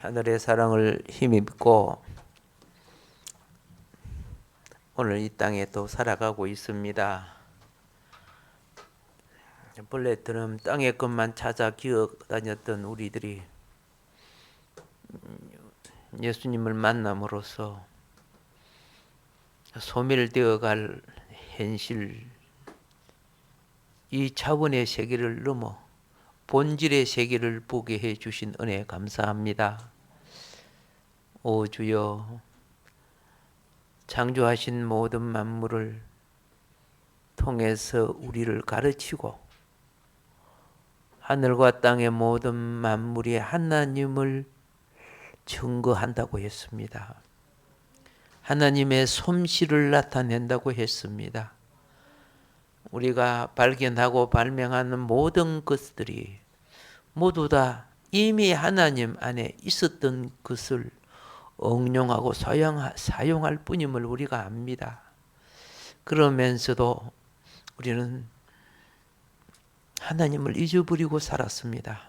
하늘의 사랑을 힘입고 오늘 이 땅에 또 살아가고 있습니다. 본래처럼 땅의 것만 찾아 기어 다녔던 우리들이 예수님을 만남으로써 소멸되어 갈 현실, 이 차원의 세계를 넘어 본질의 세계를 보게 해 주신 은혜 감사합니다. 오 주여, 창조하신 모든 만물을 통해서 우리를 가르치고 하늘과 땅의 모든 만물이 하나님을 증거한다고 했습니다. 하나님의 솜씨를 나타낸다고 했습니다. 우리가 발견하고 발명하는 모든 것들이 모두 다 이미 하나님 안에 있었던 것을 응용하고 사용할 뿐임을 우리가 압니다. 그러면서도 우리는 하나님을 잊어버리고 살았습니다.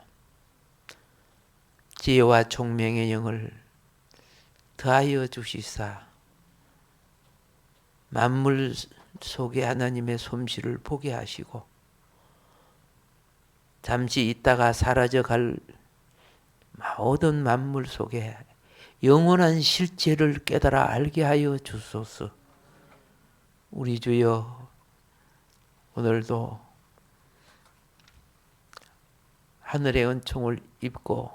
지혜와 총명의 영을 더하여 주시사 만물 속에 하나님의 솜씨를 보게 하시고 잠시 있다가 사라져갈 모든 만물 속에 영원한 실체를 깨달아 알게 하여 주소서. 우리 주여, 오늘도 하늘의 은총을 입고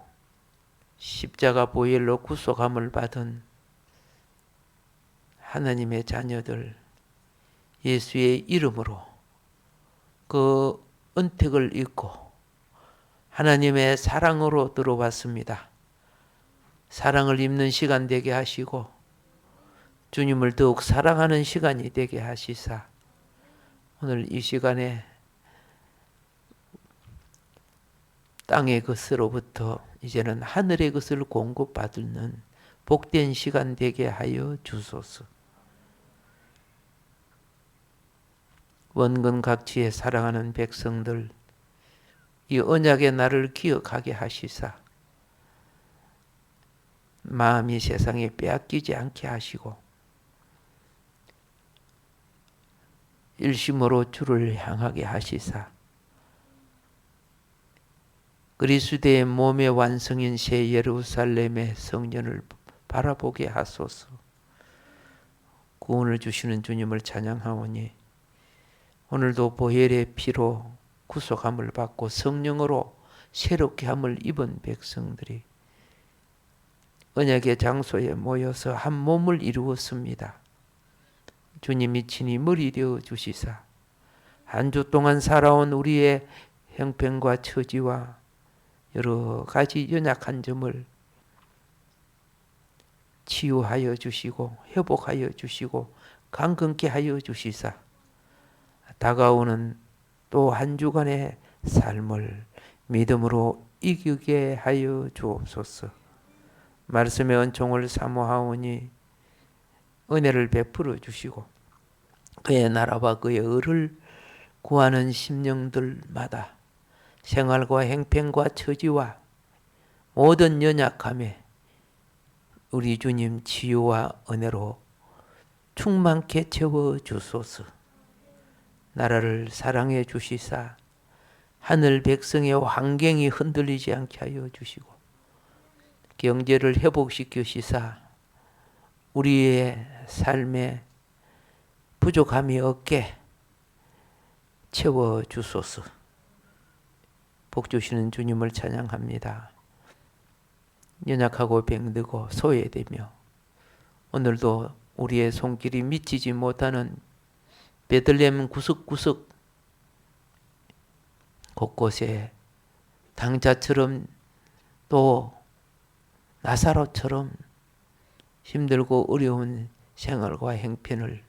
십자가 보혈로 구속함을 받은 하나님의 자녀들, 예수의 이름으로 그 은택을 입고 하나님의 사랑으로 들어왔습니다. 사랑을 입는 시간 되게 하시고 주님을 더욱 사랑하는 시간이 되게 하시사 오늘 이 시간에 땅의 것으로부터 이제는 하늘의 것을 공급받는 복된 시간 되게 하여 주소서. 원근각지에 사랑하는 백성들, 이 언약의 날을 기억하게 하시사 마음이 세상에 빼앗기지 않게 하시고 일심으로 주를 향하게 하시사 그리스도의 몸의 완성인 새 예루살렘의 성전을 바라보게 하소서. 구원을 주시는 주님을 찬양하오니 오늘도 보혈의 피로 구속함을 받고 성령으로 새롭게 함을 입은 백성들이 언약의 장소에 모여서 한 몸을 이루었습니다. 주님이 친히 머리 되어 주시사 한 주 동안 살아온 우리의 형편과 처지와 여러 가지 연약한 점을 치유하여 주시고 회복하여 주시고 강건케 하여 주시사 다가오는 또 한 주간의 삶을 믿음으로 이기게 하여 주옵소서. 말씀의 은총을 사모하오니 은혜를 베풀어 주시고 그의 나라와 그의 의를 구하는 심령들마다 생활과 행편과 처지와 모든 연약함에 우리 주님 치유와 은혜로 충만케 채워 주소서. 나라를 사랑해 주시사 하늘 백성의 환경이 흔들리지 않게 하여 주시고 경제를 회복시키시사 우리의 삶에 부족함이 없게 채워 주소서. 복 주시는 주님을 찬양합니다. 연약하고 병들고 소외되며 오늘도 우리의 손길이 미치지 못하는 베들레헴 구석구석 곳곳에 당자처럼 또 나사로처럼 힘들고 어려운 생활과 행편을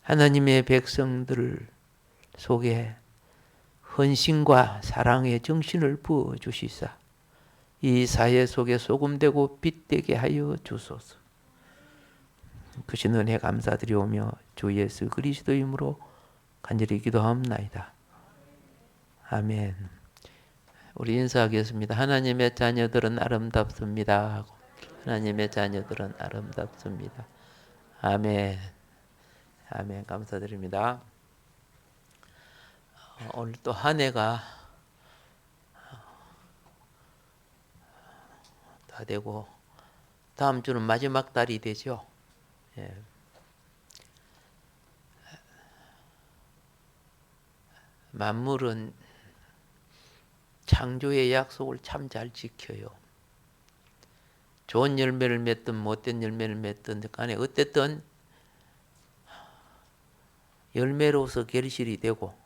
하나님의 백성들 속에 헌신과 사랑의 정신을 부어주시사 이 사회 속에 소금되고 빛되게 하여 주소서. 크신 은혜 감사드리오며 주 예수 그리스도 이름으로 간절히 기도하옵나이다. 아멘. 우리 인사하겠습니다. 하나님의 자녀들은 아름답습니다 하고, 하나님의 자녀들은 아름답습니다. 아멘. 아멘. 감사드립니다. 오늘 또 한 해가 다 되고 다음 주는 마지막 달이 되죠. 예. 만물은 창조의 약속을 참 잘 지켜요. 좋은 열매를 맺든 못된 열매를 맺든 간에 어쨌든 열매로서 결실이 되고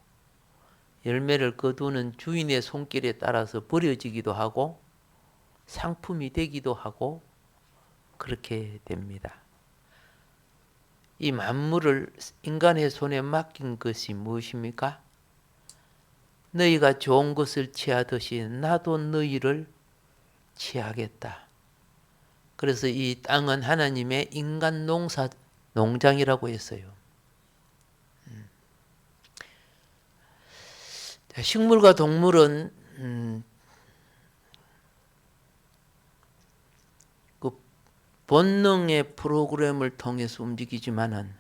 열매를 거두는 주인의 손길에 따라서 버려지기도 하고 상품이 되기도 하고 그렇게 됩니다. 이 만물을 인간의 손에 맡긴 것이 무엇입니까? 너희가 좋은 것을 취하듯이 나도 너희를 취하겠다. 그래서 이 땅은 하나님의 인간 농장이라고 했어요. 식물과 동물은 그 본능의 프로그램을 통해서 움직이지만은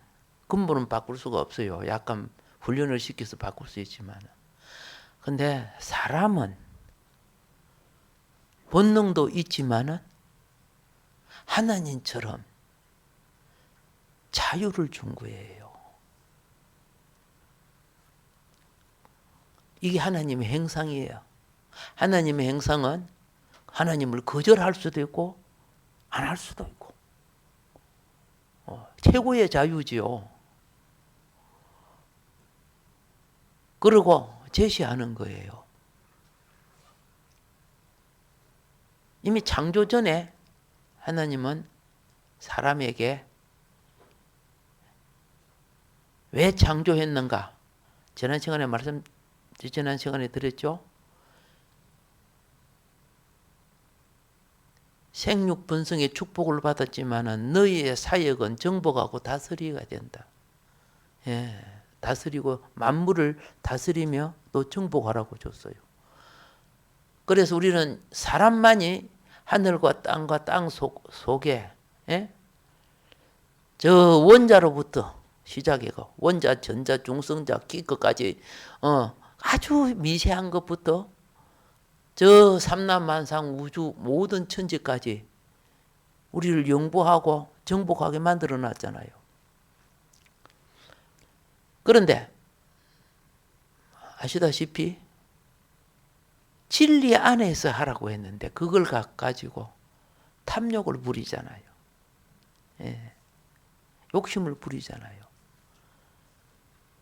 근본은 바꿀 수가 없어요. 약간 훈련을 시켜서 바꿀 수 있지만, 근데 사람은 본능도 있지만은 하나님처럼 자유를 준 거예요. 이게 하나님의 행상이에요. 하나님의 행상은 하나님을 거절할 수도 있고 안 할 수도 있고 최고의 자유지요. 그러고 제시하는 거예요. 이미 창조 전에 하나님은 사람에게 왜 창조했는가? 지난 시간에 드렸죠? 생육 번성의 축복을 받았지만은 너희의 사역은 정복하고 다스리가 된다. 예, 다스리고 만물을 다스리며 또 정복하라고 줬어요. 그래서 우리는 사람만이 하늘과 땅과 땅 속에 저 원자로부터 시작해가 원자, 전자, 중성자, 기껏까지 아주 미세한 것부터 저 삼라만상 우주 모든 천지까지 우리를 영보하고 정복하게 만들어 놨잖아요. 그런데 아시다시피 진리 안에서 하라고 했는데 그걸 가지고 탐욕을 부리잖아요. 예. 욕심을 부리잖아요.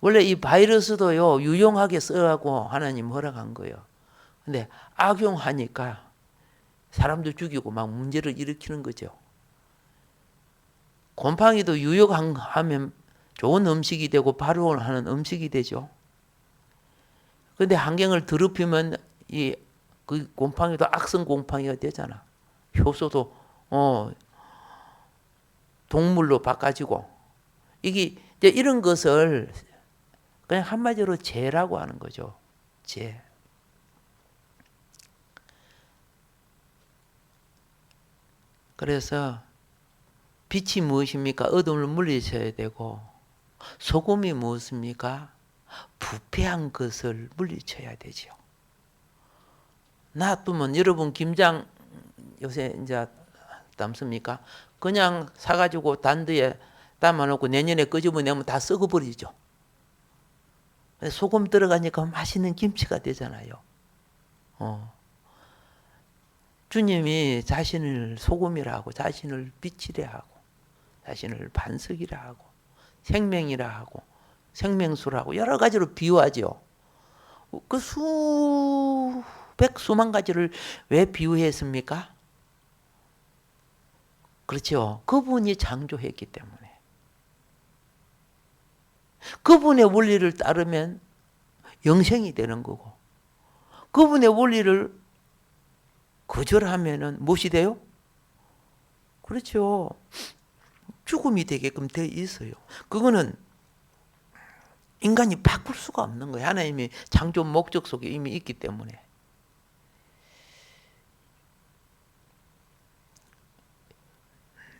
원래 이 바이러스도요 유용하게 쓰라고 하나님 허락한 거예요. 근데 악용하니까 사람도 죽이고 막 문제를 일으키는 거죠. 곰팡이도 유용하면 좋은 음식이 되고 발효하는 음식이 되죠. 근데 환경을 더럽히면 그 곰팡이도 악성 곰팡이가 되잖아. 효소도 동물로 바꿔지고 이게 이제 이런 것을 그냥 한마디로 죄라고 하는 거죠. 죄. 그래서 빛이 무엇입니까? 어둠을 물리쳐야 되고 소금이 무엇입니까? 부패한 것을 물리쳐야 되죠. 놔두면 여러분 김장 요새 이제 담습니까? 그냥 사가지고 단두에 담아놓고 내년에 끄집어내면 다 썩어버리죠. 소금 들어가니까 맛있는 김치가 되잖아요. 주님이 자신을 소금이라 하고 자신을 빛이라 하고 자신을 반석이라 하고 생명이라 하고 생명수라 하고 여러 가지로 비유하죠. 그 수만 가지를 왜 비유했습니까? 그렇죠. 그분이 창조했기 때문에. 그분의 원리를 따르면 영생이 되는 거고 그분의 원리를 거절하면은 무엇이 돼요? 그렇죠. 죽음이 되게끔 되어 있어요. 그거는 인간이 바꿀 수가 없는 거예요. 하나님이 창조 목적 속에 이미 있기 때문에.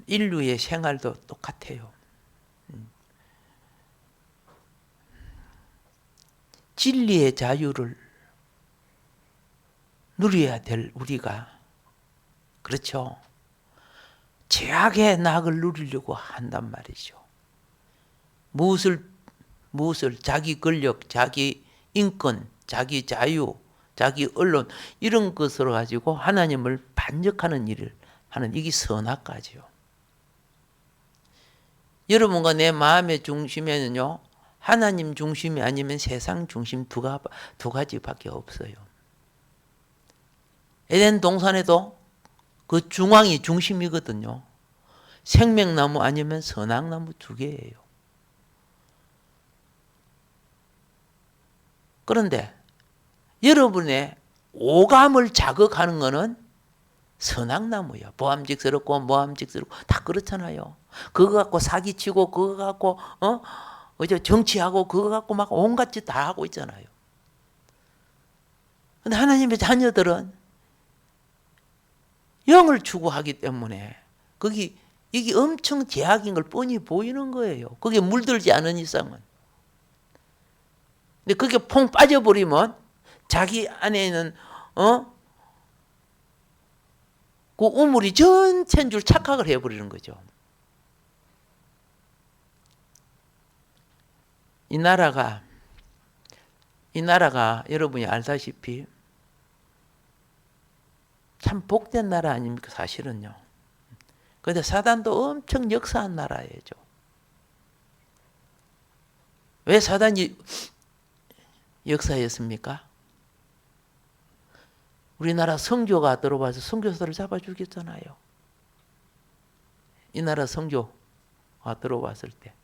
인류의 생활도 똑같아요. 진리의 자유를 누려야 될 우리가, 그렇죠, 죄악의 낙을 누리려고 한단 말이죠. 무엇을 자기 권력, 자기 인권, 자기 자유, 자기 언론 이런 것으로 가지고 하나님을 반역하는 일을 하는, 이게 선악과지요. 여러분과 내 마음의 중심에는요, 하나님 중심이 아니면 세상 중심 두 가지밖에 없어요. 에덴 동산에도 그 중앙이 중심이거든요. 생명나무 아니면 선악나무 두 개예요. 그런데 여러분의 오감을 자극하는 것은 선악나무야. 보암직스럽고 모함직스럽고 다 그렇잖아요. 그거 갖고 사기치고 그거 갖고 정치하고 그거 갖고 막 온갖 짓 다 하고 있잖아요. 근데 하나님의 자녀들은 영을 추구하기 때문에 이게 엄청 죄악인 걸 뻔히 보이는 거예요. 그게 물들지 않은 이상은. 근데 그게 퐁 빠져버리면 자기 안에 있는 그 우물이 전체인 줄 착각을 해버리는 거죠. 이 나라가 여러분이 알다시피 참 복된 나라 아닙니까, 사실은요. 그런데 사단도 엄청 역사한 나라예요. 왜 사단이 역사였습니까? 우리나라 선교가 들어와서 선교사를 잡아 죽였잖아요. 이 나라 선교가 들어왔을 때.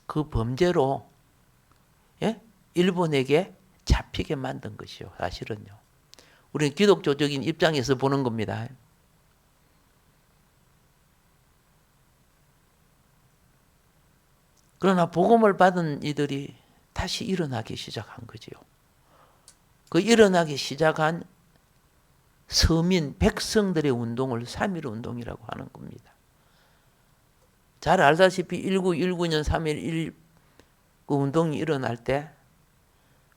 그 범죄로 일본에게 잡히게 만든 것이요, 사실은요. 우리는 기독교적인 입장에서 보는 겁니다. 그러나 복음을 받은 이들이 다시 일어나기 시작한 거지요. 그 일어나기 시작한 서민, 백성들의 운동을 3.1 운동이라고 하는 겁니다. 잘 알다시피 1919년 3.1 그 운동이 일어날 때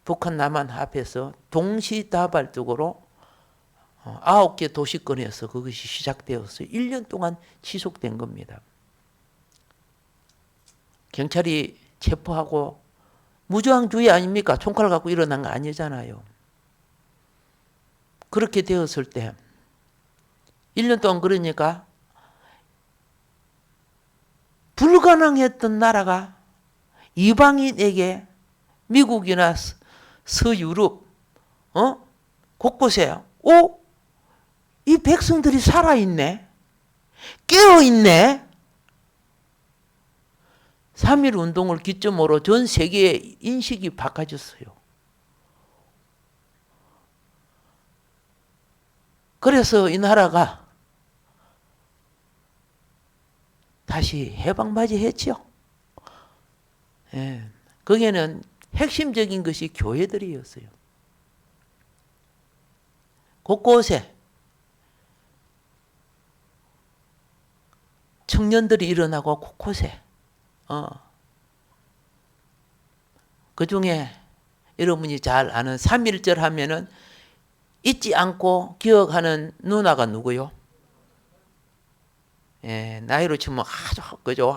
북한 남한 합해서 동시다발적으로 9개 도시권에서 그것이 시작되어서 1년 동안 지속된 겁니다. 경찰이 체포하고 무저항주의 아닙니까? 총칼 갖고 일어난 거 아니잖아요. 그렇게 되었을 때 1년 동안, 그러니까 불가능했던 나라가 이방인에게 미국이나 서유럽 곳곳에 이 백성들이 살아있네, 깨어있네. 3.1 운동을 기점으로 전 세계의 인식이 바꿔졌어요. 그래서 이 나라가 다시 해방맞이했죠. 거기에는 핵심적인 것이 교회들이었어요. 곳곳에 청년들이 일어나고 곳곳에 그 중에 여러분이 잘 아는 3.1절 하면은 잊지 않고 기억하는 누나가 누구요? 나이로 치면 아주 그죠,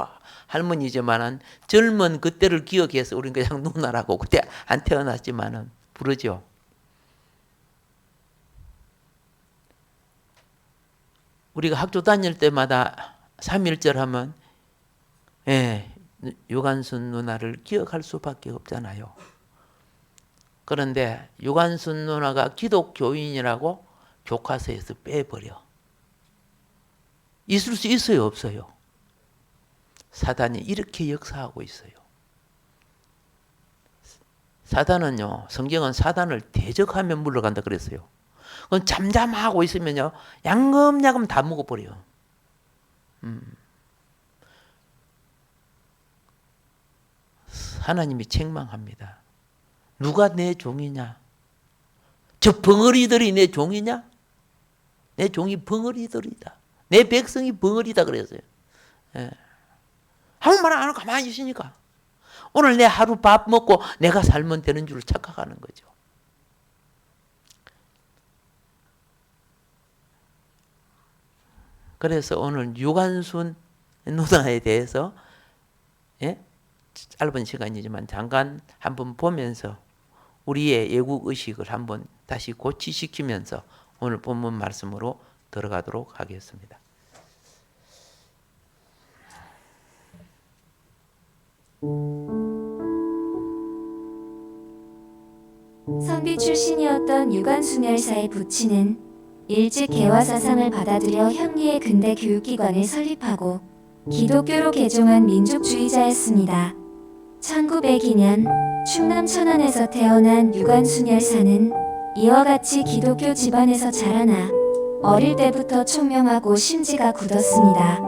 할머니지만은 젊은 그때를 기억해서 우리는 그냥 누나라고, 그때 안 태어났지만은 부르죠. 우리가 학교 다닐 때마다 3.1절 하면 유관순 누나를 기억할 수밖에 없잖아요. 그런데 유관순 누나가 기독교인이라고 교과서에서 빼버려. 있을 수 있어요, 없어요? 사단이 이렇게 역사하고 있어요. 사단은요, 성경은 사단을 대적하면 물러간다 그랬어요. 그건 잠잠하고 있으면요, 야금야금 다 먹어버려. 하나님이 책망합니다. 누가 내 종이냐? 저 벙어리들이 내 종이냐? 내 종이 벙어리들이다. 내 백성이 벙어리다 그랬어요. 예. 아무 말 안 하고 가만히 있으니까 오늘 내 하루 밥 먹고 내가 살면 되는 줄 착각하는 거죠. 그래서 오늘 유관순 누나에 대해서 짧은 시간이지만 잠깐 한번 보면서 우리의 애국 의식을 한번 다시 고취시키면서 오늘 본문 말씀으로 들어가도록 하겠습니다. 선비 출신이었던 유관순 열사의 부친은 일찍 개화 사상을 받아들여 현리의 근대 교육기관을 설립하고 기독교로 개종한 민족주의자였습니다. 1902년 충남 천안에서 태어난 유관순 열사는 이와 같이 기독교 집안에서 자라나 어릴 때부터 총명하고 심지가 굳었습니다.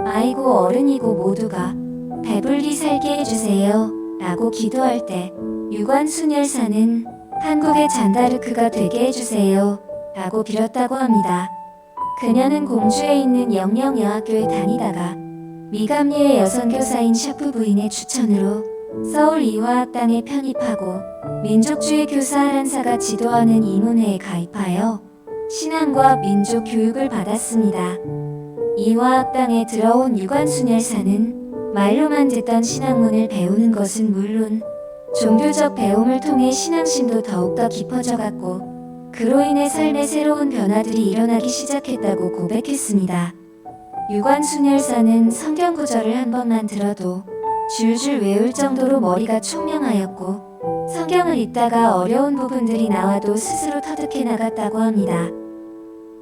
아이고 어른이고 모두가 배불리 살게 해주세요 라고 기도할 때 유관순 열사는 한국의 잔다르크가 되게 해주세요 라고 빌었다고 합니다. 그녀는 공주에 있는 영영여학교에 다니다가 미감리의 여선교사인 샤프 부인의 추천으로 서울 이화학당에 편입하고 민족주의 교사 아란사가 지도하는 이문회에 가입하여 신앙과 민족 교육을 받았습니다. 이화학당에 들어온 유관순 열사는 말로만 듣던 신학문을 배우는 것은 물론 종교적 배움을 통해 신앙심도 더욱더 깊어져 갔고 그로 인해 삶의 새로운 변화들이 일어나기 시작했다고 고백했습니다. 유관순 열사는 성경 구절을 한 번만 들어도 줄줄 외울 정도로 머리가 총명하였고 성경을 읽다가 어려운 부분들이 나와도 스스로 터득해 나갔다고 합니다.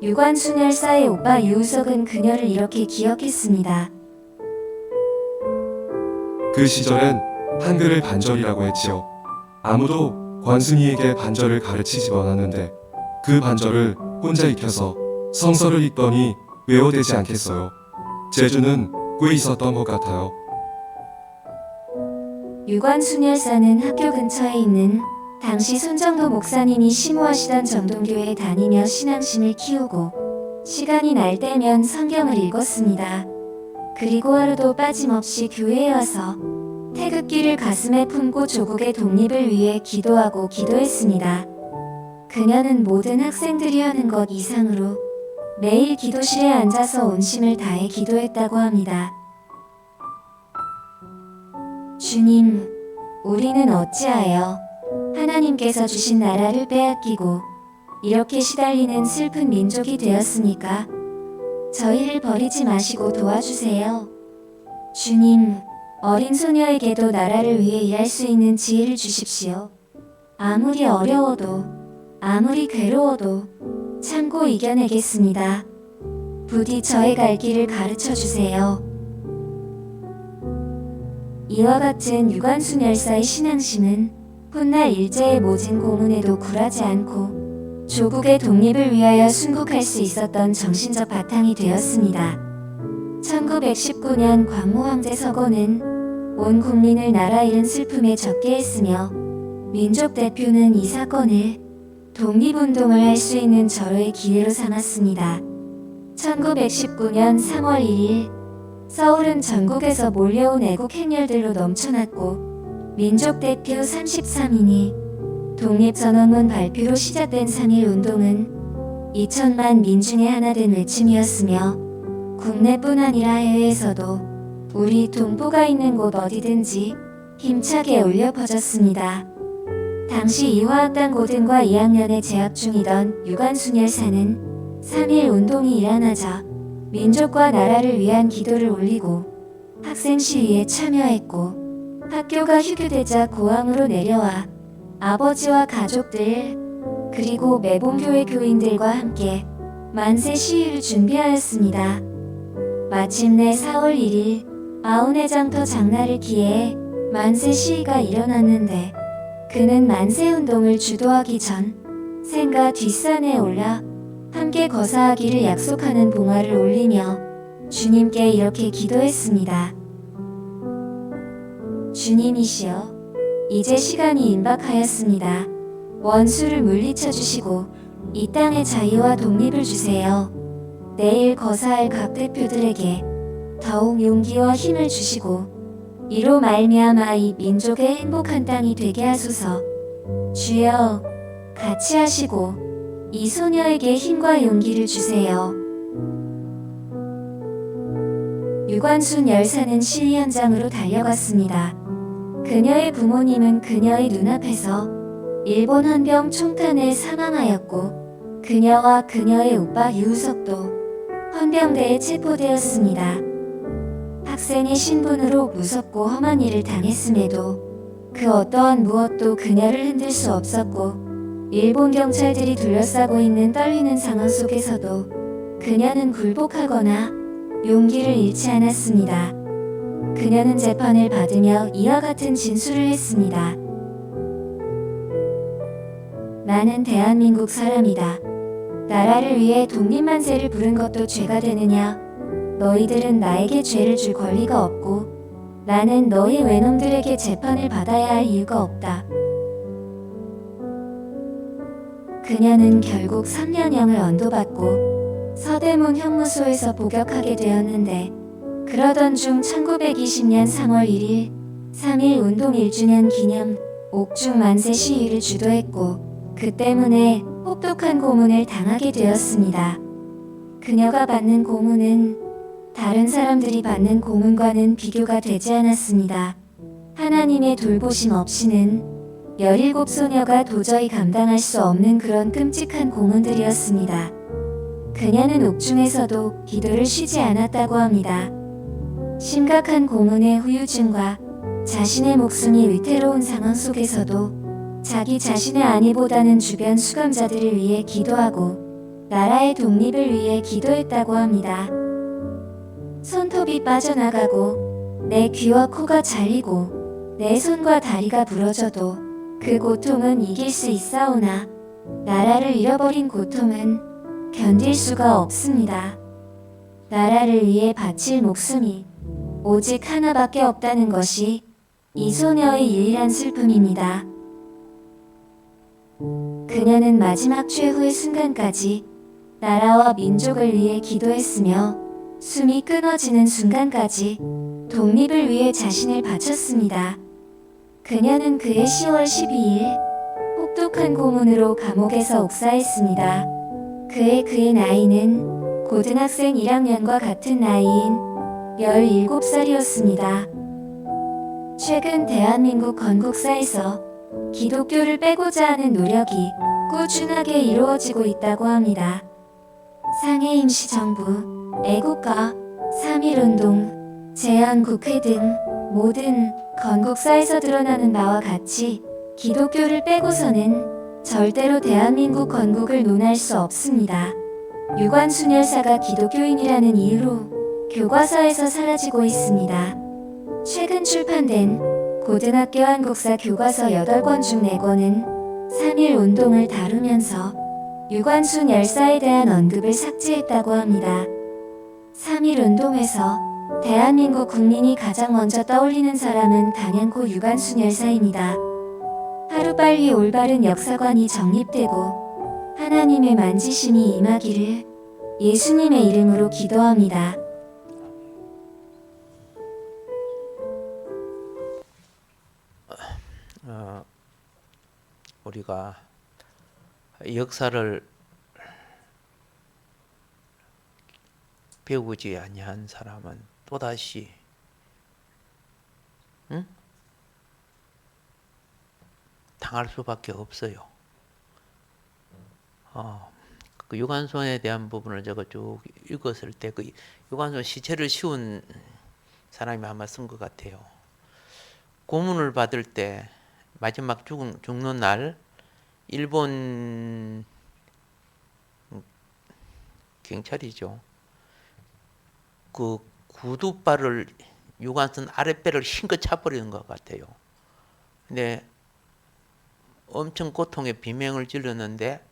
유관순 열사의 오빠 유우석은 그녀를 이렇게 기억했습니다. 그 시절엔 한글을 반절이라고 했지요. 아무도 권순이에게 반절을 가르치지도 않았는데 그 반절을 혼자 익혀서 성서를 읽더니 외워되지 않겠어요. 재주는 꽤 있었던 것 같아요. 유관순 열사는 학교 근처에 있는 당시 손정도 목사님이 심호하시던 정동교회에 다니며 신앙심을 키우고 시간이 날 때면 성경을 읽었습니다. 그리고 하루도 빠짐없이 교회에 와서 태극기를 가슴에 품고 조국의 독립을 위해 기도하고 기도했습니다. 그녀는 모든 학생들이 하는 것 이상으로 매일 기도실에 앉아서 온심을 다해 기도했다고 합니다. 주님, 우리는 어찌하여 하나님께서 주신 나라를 빼앗기고 이렇게 시달리는 슬픈 민족이 되었습니까? 저희를 버리지 마시고 도와주세요. 주님, 어린 소녀에게도 나라를 위해 일할 수 있는 지혜를 주십시오. 아무리 어려워도, 아무리 괴로워도 참고 이겨내겠습니다. 부디 저의 갈 길을 가르쳐 주세요. 이와 같은 유관순 열사의 신앙심은 훗날 일제의 모진 고문에도 굴하지 않고 조국의 독립을 위하여 순국할 수 있었던 정신적 바탕이 되었습니다. 1919년 광무 황제 서거는 온 국민을 나라 잃은 슬픔에 적게 했으며 민족 대표는 이 사건을 독립운동을 할 수 있는 절호의 기회로 삼았습니다. 1919년 3월 1일 서울은 전국에서 몰려온 애국 행렬들로 넘쳐났고 민족 대표 33인이 독립선언문 발표로 시작된 3.1 운동은 2천만 민중의 하나 된 외침이었으며 국내뿐 아니라 해외에서도 우리 동포가 있는 곳 어디든지 힘차게 울려 퍼졌습니다. 당시 이화학당 고등과 2학년에 재학 중이던 유관순 열사는 3.1 운동이 일어나자 민족과 나라를 위한 기도를 올리고 학생 시위에 참여했고 학교가 휴교되자 고항으로 내려와 아버지와 가족들 그리고 매봉교회 교인들과 함께 만세 시위를 준비하였습니다. 마침내 4월 1일 아우네장터 장날을 기해해 만세 시위가 일어났는데 그는 만세운동을 주도하기 전 생가 뒷산에 올라 함께 거사하기를 약속하는 봉화를 올리며 주님께 이렇게 기도했습니다. 주님이시여, 이제 시간이 임박하였습니다. 원수를 물리쳐 주시고 이 땅의 자유와 독립을 주세요. 내일 거사할 각 대표들에게 더욱 용기와 힘을 주시고 이로 말미암아 이 민족의 행복한 땅이 되게 하소서. 주여, 같이 하시고 이 소녀에게 힘과 용기를 주세요. 유관순 열사는 시위 현장으로 달려갔습니다. 그녀의 부모님은 그녀의 눈앞에서 일본 헌병 총탄에 사망하였고 그녀와 그녀의 오빠 유우석도 헌병대에 체포되었습니다. 학생의 신분으로 무섭고 험한 일을 당했음에도 그 어떠한 무엇도 그녀를 흔들 수 없었고 일본 경찰들이 둘러싸고 있는 떨리는 상황 속에서도 그녀는 굴복하거나 용기를 잃지 않았습니다. 그녀는 재판을 받으며 이와 같은 진술을 했습니다. 나는 대한민국 사람이다. 나라를 위해 독립만세를 부른 것도 죄가 되느냐? 너희들은 나에게 죄를 줄 권리가 없고 나는 너희 외놈들에게 재판을 받아야 할 이유가 없다. 그녀는 결국 3년형을 언도받고 서대문 형무소에서 복역하게 되었는데 그러던 중 1920년 3월 1일 3.1 운동 1주년 기념 옥중 만세 시위를 주도했고 그 때문에 혹독한 고문을 당하게 되었습니다. 그녀가 받는 고문은 다른 사람들이 받는 고문과는 비교가 되지 않았습니다. 하나님의 돌보심 없이는 17소녀가 도저히 감당할 수 없는 그런 끔찍한 고문들이었습니다. 그녀는 옥중에서도 기도를 쉬지 않았다고 합니다. 심각한 고문의 후유증과 자신의 목숨이 위태로운 상황 속에서도 자기 자신의 안위보다는 주변 수감자들을 위해 기도하고 나라의 독립을 위해 기도했다고 합니다. 손톱이 빠져나가고 내 귀와 코가 잘리고 내 손과 다리가 부러져도 그 고통은 이길 수 있사오나 나라를 잃어버린 고통은 견딜 수가 없습니다. 나라를 위해 바칠 목숨이 오직 하나밖에 없다는 것이 이 소녀의 유일한 슬픔입니다. 그녀는 마지막 최후의 순간까지 나라와 민족을 위해 기도했으며 숨이 끊어지는 순간까지 독립을 위해 자신을 바쳤습니다. 그녀는 그해 10월 12일 혹독한 고문으로 감옥에서 옥사했습니다. 그의 나이는 고등학생 1학년과 같은 나이인 17살이었습니다. 최근 대한민국 건국사에서 기독교를 빼고자 하는 노력이 꾸준하게 이루어지고 있다고 합니다. 상해 임시정부, 애국가, 3.1운동, 제헌국회 등 모든 건국사에서 드러나는 바와 같이 기독교를 빼고서는 절대로 대한민국 건국을 논할 수 없습니다. 유관순 열사가 기독교인이라는 이유로 교과서에서 사라지고 있습니다. 최근 출판된 고등학교 한국사 교과서 8권 중 4권은 3.1 운동을 다루면서 유관순 열사에 대한 언급을 삭제했다고 합니다. 3.1 운동에서 대한민국 국민이 가장 먼저 떠올리는 사람은 단연코 유관순 열사입니다. 하루빨리 올바른 역사관이 정립되고 하나님의 만지심이 임하기를 예수님의 이름으로 기도합니다. 우리가 역사를 배우지 아니한 사람은 또다시 당할 수밖에 없어요. 그 유관순에 대한 부분을 제가 쭉 읽었을 때 그 유관순 시체를 씌운 사람이 아마 쓴 것 같아요. 고문을 받을 때 마지막 죽는 날 일본 경찰이죠. 그 구두발을 유관순 아랫배를 힘껏 차버리는 것 같아요. 근데 엄청 고통에 비명을 질렀는데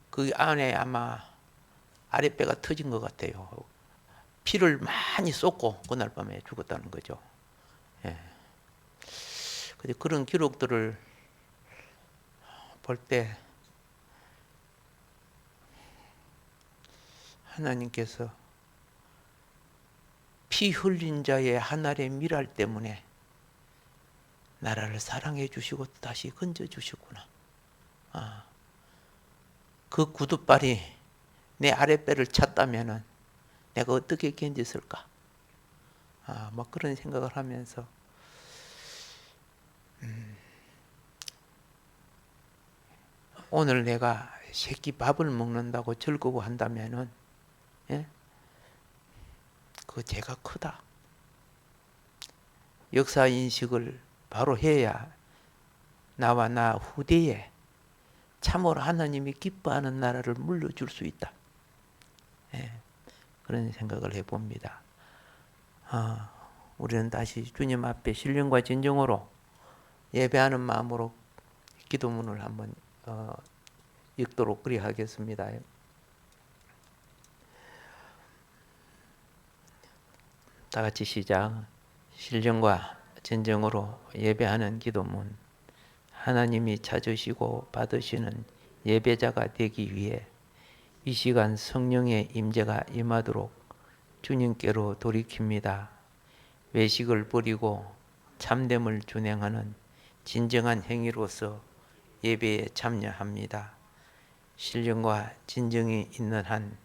그 안에 아마 아랫배가 터진 것 같아요. 피를 많이 쏟고 그날 밤에 죽었다는 거죠. 예. 그런 기록들을 볼 때 하나님께서 피 흘린 자의 한 알의 미랄 때문에 나라를 사랑해 주시고 다시 건져 주시구나. 그 구두발이 내 아랫배를 찼다면은 내가 어떻게 견뎠을까? 뭐 그런 생각을 하면서 오늘 내가 새끼 밥을 먹는다고 즐거워한다면은, 예? 그 죄가 크다. 역사 인식을 바로 해야 나와 나 후대에 참으로 하나님이 기뻐하는 나라를 물려줄 수 있다. 예, 그런 생각을 해봅니다. 우리는 다시 주님 앞에 신령과 진정으로 예배하는 마음으로 기도문을 한번 읽도록 그리하겠습니다. 다 같이 시작. 신령과 진정으로 예배하는 기도문. 하나님이 찾으시고 받으시는 예배자가 되기 위해 이 시간 성령의 임재가 임하도록 주님께로 돌이킵니다. 외식을 버리고 참됨을 준행하는 진정한 행위로서 예배에 참여합니다. 신령과 진정이 있는 한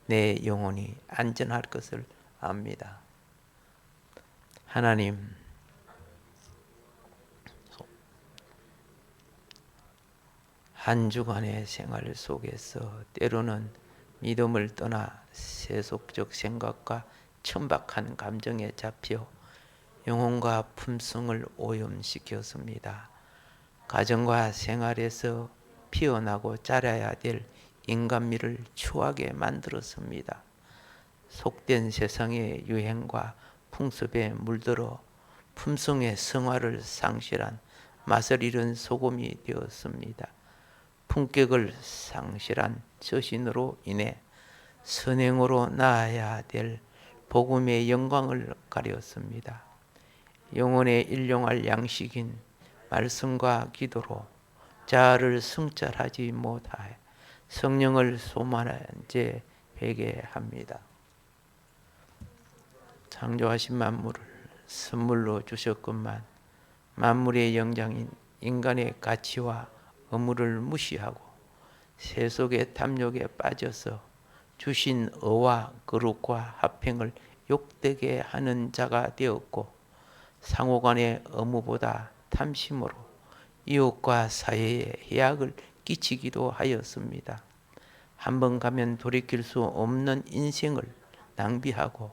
내 영혼이 안전할 것을 압니다. 하나님, 한 주간의 생활 속에서 때로는 믿음을 떠나 세속적 생각과 천박한 감정에 잡혀 영혼과 품성을 오염시켰습니다. 가정과 생활에서 피어나고 자라야 될 인간미를 추하게 만들었습니다. 속된 세상의 유행과 풍습에 물들어 품성의 성화를 상실한 맛을 잃은 소금이 되었습니다. 품격을 상실한 저신으로 인해 선행으로 나아야 될 복음의 영광을 가렸습니다. 영혼의 일용할 양식인 말씀과 기도로 자아를 성찰하지 못하여 성령을 소만한 채 회개합니다. 창조하신 만물을 선물로 주셨건만 만물의 영장인 인간의 가치와 의무를 무시하고 세속의 탐욕에 빠져서 주신 의와 거룩과 화평을 욕되게 하는 자가 되었고 상호간의 의무보다 탐심으로 이웃과 사회에 해악을 끼치기도 하였습니다. 한번 가면 돌이킬 수 없는 인생을 낭비하고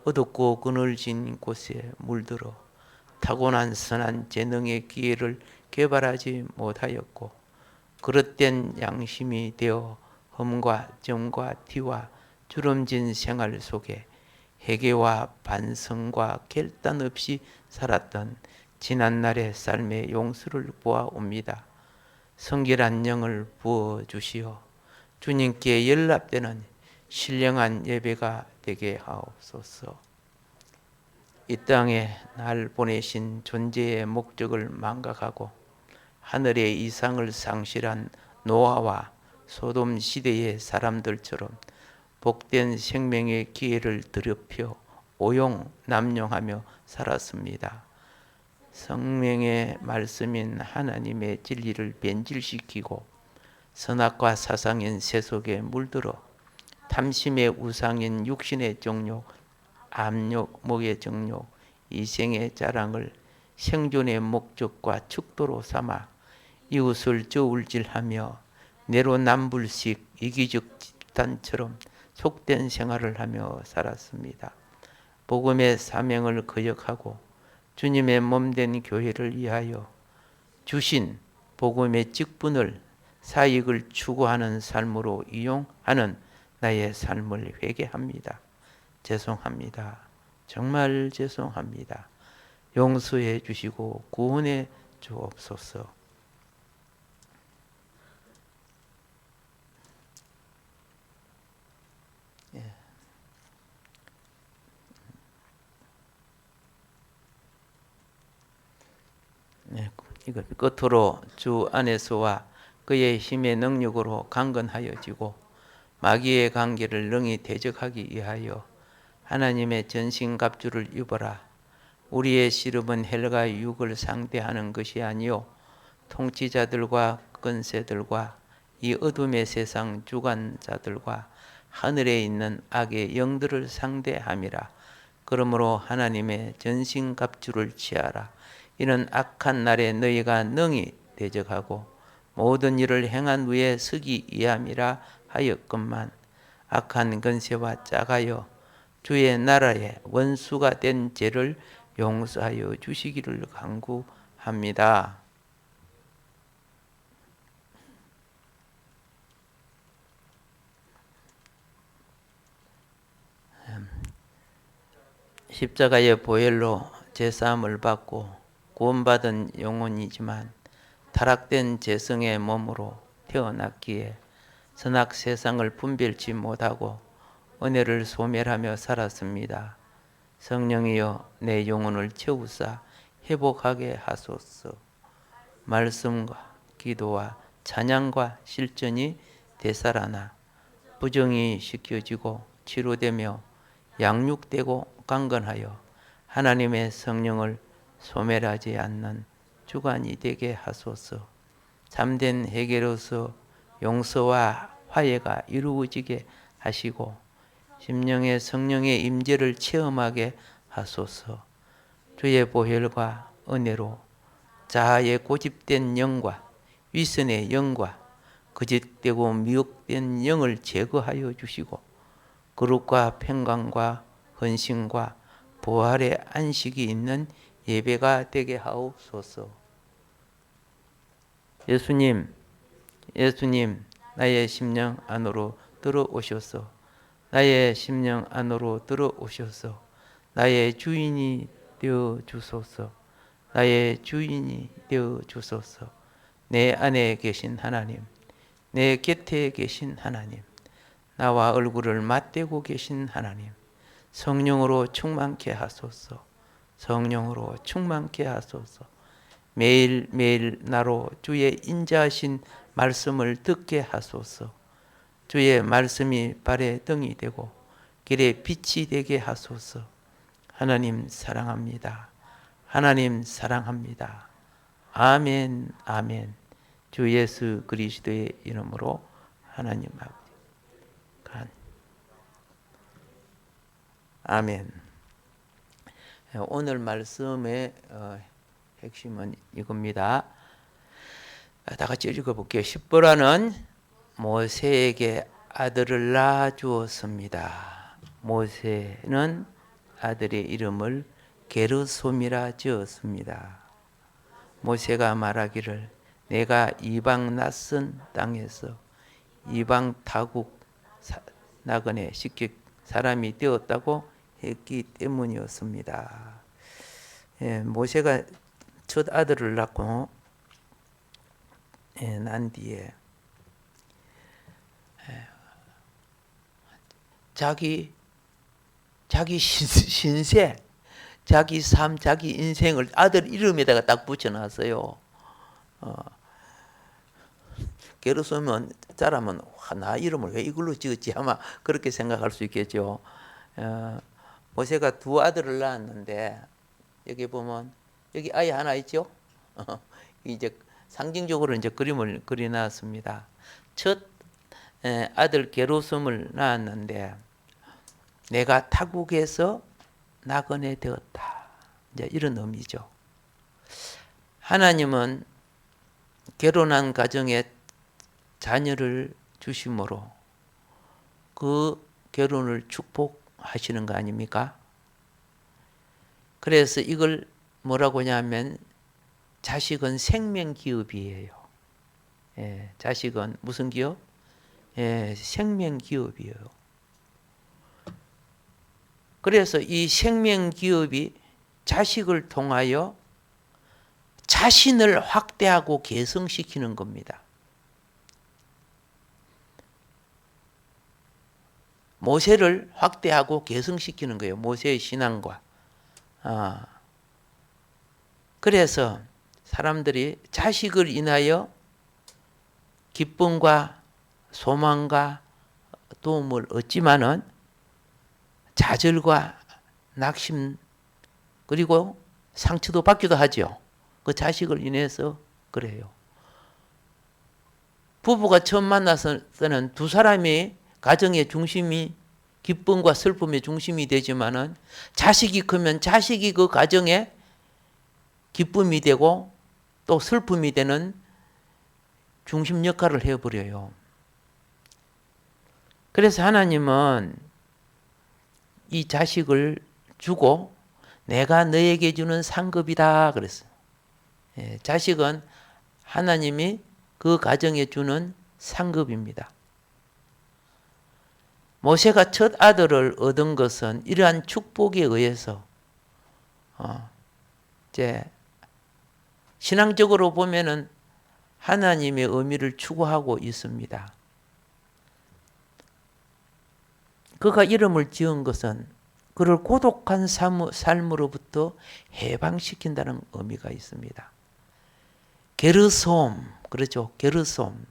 어둡고 그늘진 곳에 물들어 타고난 선한 재능의 기회를 개발하지 못하였고 그릇된 양심이 되어 험과 정과 티와 주름진 생활 속에 회개와 반성과 결단 없이 살았던 지난날의 삶의 용수를 보아옵니다. 성결한 영을 부어주시어 주님께 연락되는 신령한 예배가 되게 하옵소서. 이 땅에 날 보내신 존재의 목적을 망각하고 하늘의 이상을 상실한 노아와 소돔 시대의 사람들처럼 복된 생명의 기회를 더럽혀 오용남용하며 살았습니다. 성령의 말씀인 하나님의 진리를 변질시키고 선악과 사상인 세속에 물들어 탐심의 우상인 육신의 정욕, 암욕, 목의 정욕, 이생의 자랑을 생존의 목적과 축도로 삼아 이웃을 저울질하며 내로남불식 이기적 집단처럼 속된 생활을 하며 살았습니다. 복음의 사명을 거역하고 주님의 몸된 교회를 위하여 주신 복음의 직분을 사익을 추구하는 삶으로 이용하는 나의 삶을 회개합니다. 죄송합니다. 정말 죄송합니다. 용서해 주시고 구원해 주옵소서. 이걸 끝으로 주 안에서와 그의 힘의 능력으로 강건하여지고 마귀의 관계를 능히 대적하기 위하여 하나님의 전신갑주를 입어라. 우리의 씨름은 헬과 육을 상대하는 것이 아니요 통치자들과 권세들과 이 어둠의 세상 주관자들과 하늘에 있는 악의 영들을 상대함이라. 그러므로 하나님의 전신갑주를 취하라. 이는 악한 날에 너희가 능히 대적하고 모든 일을 행한 후에 서기 위함이라 하였건만 악한 권세와 짜가여 주의 나라의 원수가 된 죄를 용서하여 주시기를 간구합니다. 십자가의 보혈로 제사함을 받고 구원받은 영혼이지만 타락된 죄성의 몸으로 태어났기에 선악 세상을 분별치 못하고 은혜를 소멸하며 살았습니다. 성령이여 내 영혼을 채우사 회복하게 하소서. 말씀과 기도와 찬양과 실전이 되살아나 부정이 씻겨지고 치료되며 양육되고 강건하여 하나님의 성령을 소멸하지 않는 주관이 되게 하소서. 참된 회개로서 용서와 화해가 이루어지게 하시고 심령의 성령의 임재를 체험하게 하소서. 주의 보혈과 은혜로 자아의 고집된 영과 위선의 영과 거짓되고 미혹된 영을 제거하여 주시고 거룩과 평강과 헌신과 부활의 안식이 있는 예배가 되게 하옵소서. 예수님, 나의 심령 안으로 들어오셔서 나의 심령 안으로 들어오셔서 나의 주인이 되어 주소서. 나의 주인이 되어 주소서. 내 안에 계신 하나님, 내 곁에 계신 하나님, 나와 얼굴을 맞대고 계신 하나님, 성령으로 충만케 하소서. 성령으로 충만케 하소서. 매일매일 나로 주의 인자하신 말씀을 듣게 하소서. 주의 말씀이 발의 등이 되고 길의 빛이 되게 하소서. 하나님 사랑합니다. 하나님 사랑합니다. 아멘, 아멘. 주 예수 그리스도의 이름으로 하나님 아버지. 아멘. 오늘 말씀의 핵심은 이겁니다. 다 같이 읽어볼게요. 십보라는 모세에게 아들을 낳아 주었습니다. 모세는 아들의 이름을 게르솜이라 지었습니다. 모세가 말하기를 내가 이방 낯선 땅에서 이방 타국 나그네 식객 사람이 되었다고 했기 때문이었습니다. 모세가 첫 아들을 낳고 난 뒤에 자기 신세, 자기 삶, 자기 인생을 아들 이름에다가 딱 붙여놨어요. 게르솜은 자라면 나 이름을 왜 이걸로 지었지 아마 그렇게 생각할 수 있겠죠. 모세가 두 아들을 낳았는데 여기 보면 여기 아이 하나 있죠. 이제 상징적으로 이제 그림을 그려놨습니다. 첫 아들 게르솜을 낳았는데 내가 타국에서 나그네 되었다. 이제 이런 의미죠. 하나님은 결혼한 가정에 자녀를 주심으로 그 결혼을 축복하시는 거 아닙니까? 그래서 이걸 뭐라고 하냐면 자식은 생명 기업이에요. 자식은 무슨 기업? 생명 기업이에요. 그래서 이 생명 기업이 자식을 통하여 자신을 확대하고 개성시키는 겁니다. 모세를 확대하고 개성시키는 거예요. 모세의 신앙과. 그래서 사람들이 자식을 인하여 기쁨과 소망과 도움을 얻지만은 좌절과 낙심 그리고 상처도 받기도 하죠. 그 자식을 인해서 그래요. 부부가 처음 만났을 때는 두 사람이 가정의 중심이 기쁨과 슬픔의 중심이 되지만은 자식이 크면 자식이 그 가정의 기쁨이 되고 또 슬픔이 되는 중심 역할을 해버려요. 그래서 하나님은 이 자식을 주고 내가 너에게 주는 상급이다 그랬어요. 자식은 하나님이 그 가정에 주는 상급입니다. 모세가 첫 아들을 얻은 것은 이러한 축복에 의해서 이제 신앙적으로 보면은 하나님의 의미를 추구하고 있습니다. 그가 이름을 지은 것은 그를 고독한 삶으로부터 해방시킨다는 의미가 있습니다. 게르솜, 그렇죠? 게르솜.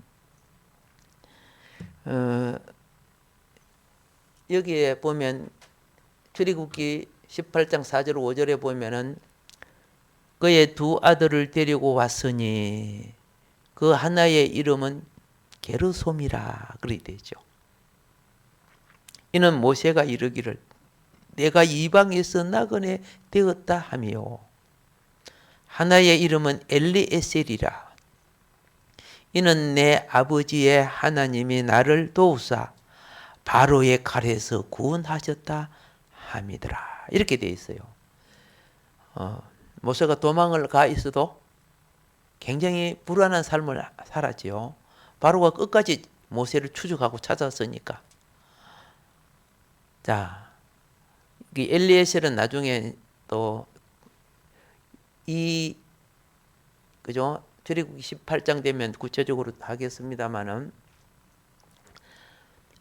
여기에 보면 출애굽기 18장 4절 5절에 보면은 그의 두 아들을 데리고 왔으니 그 하나의 이름은 게르솜이라 그리 되죠. 이는 모세가 이르기를 내가 이방에서 나그네 되었다 하며 하나의 이름은 엘리에셀이라 이는 내 아버지의 하나님이 나를 도우사 바로의 칼에서 구원하셨다 함이더라. 이렇게 되어 있어요. 모세가 도망을 가 있어도 굉장히 불안한 삶을 살았지요. 바로가 끝까지 모세를 추적하고 찾았으니까. 자, 이 엘리에셀은 나중에 또 그죠? 출애굽기 18장 되면 구체적으로 하겠습니다만은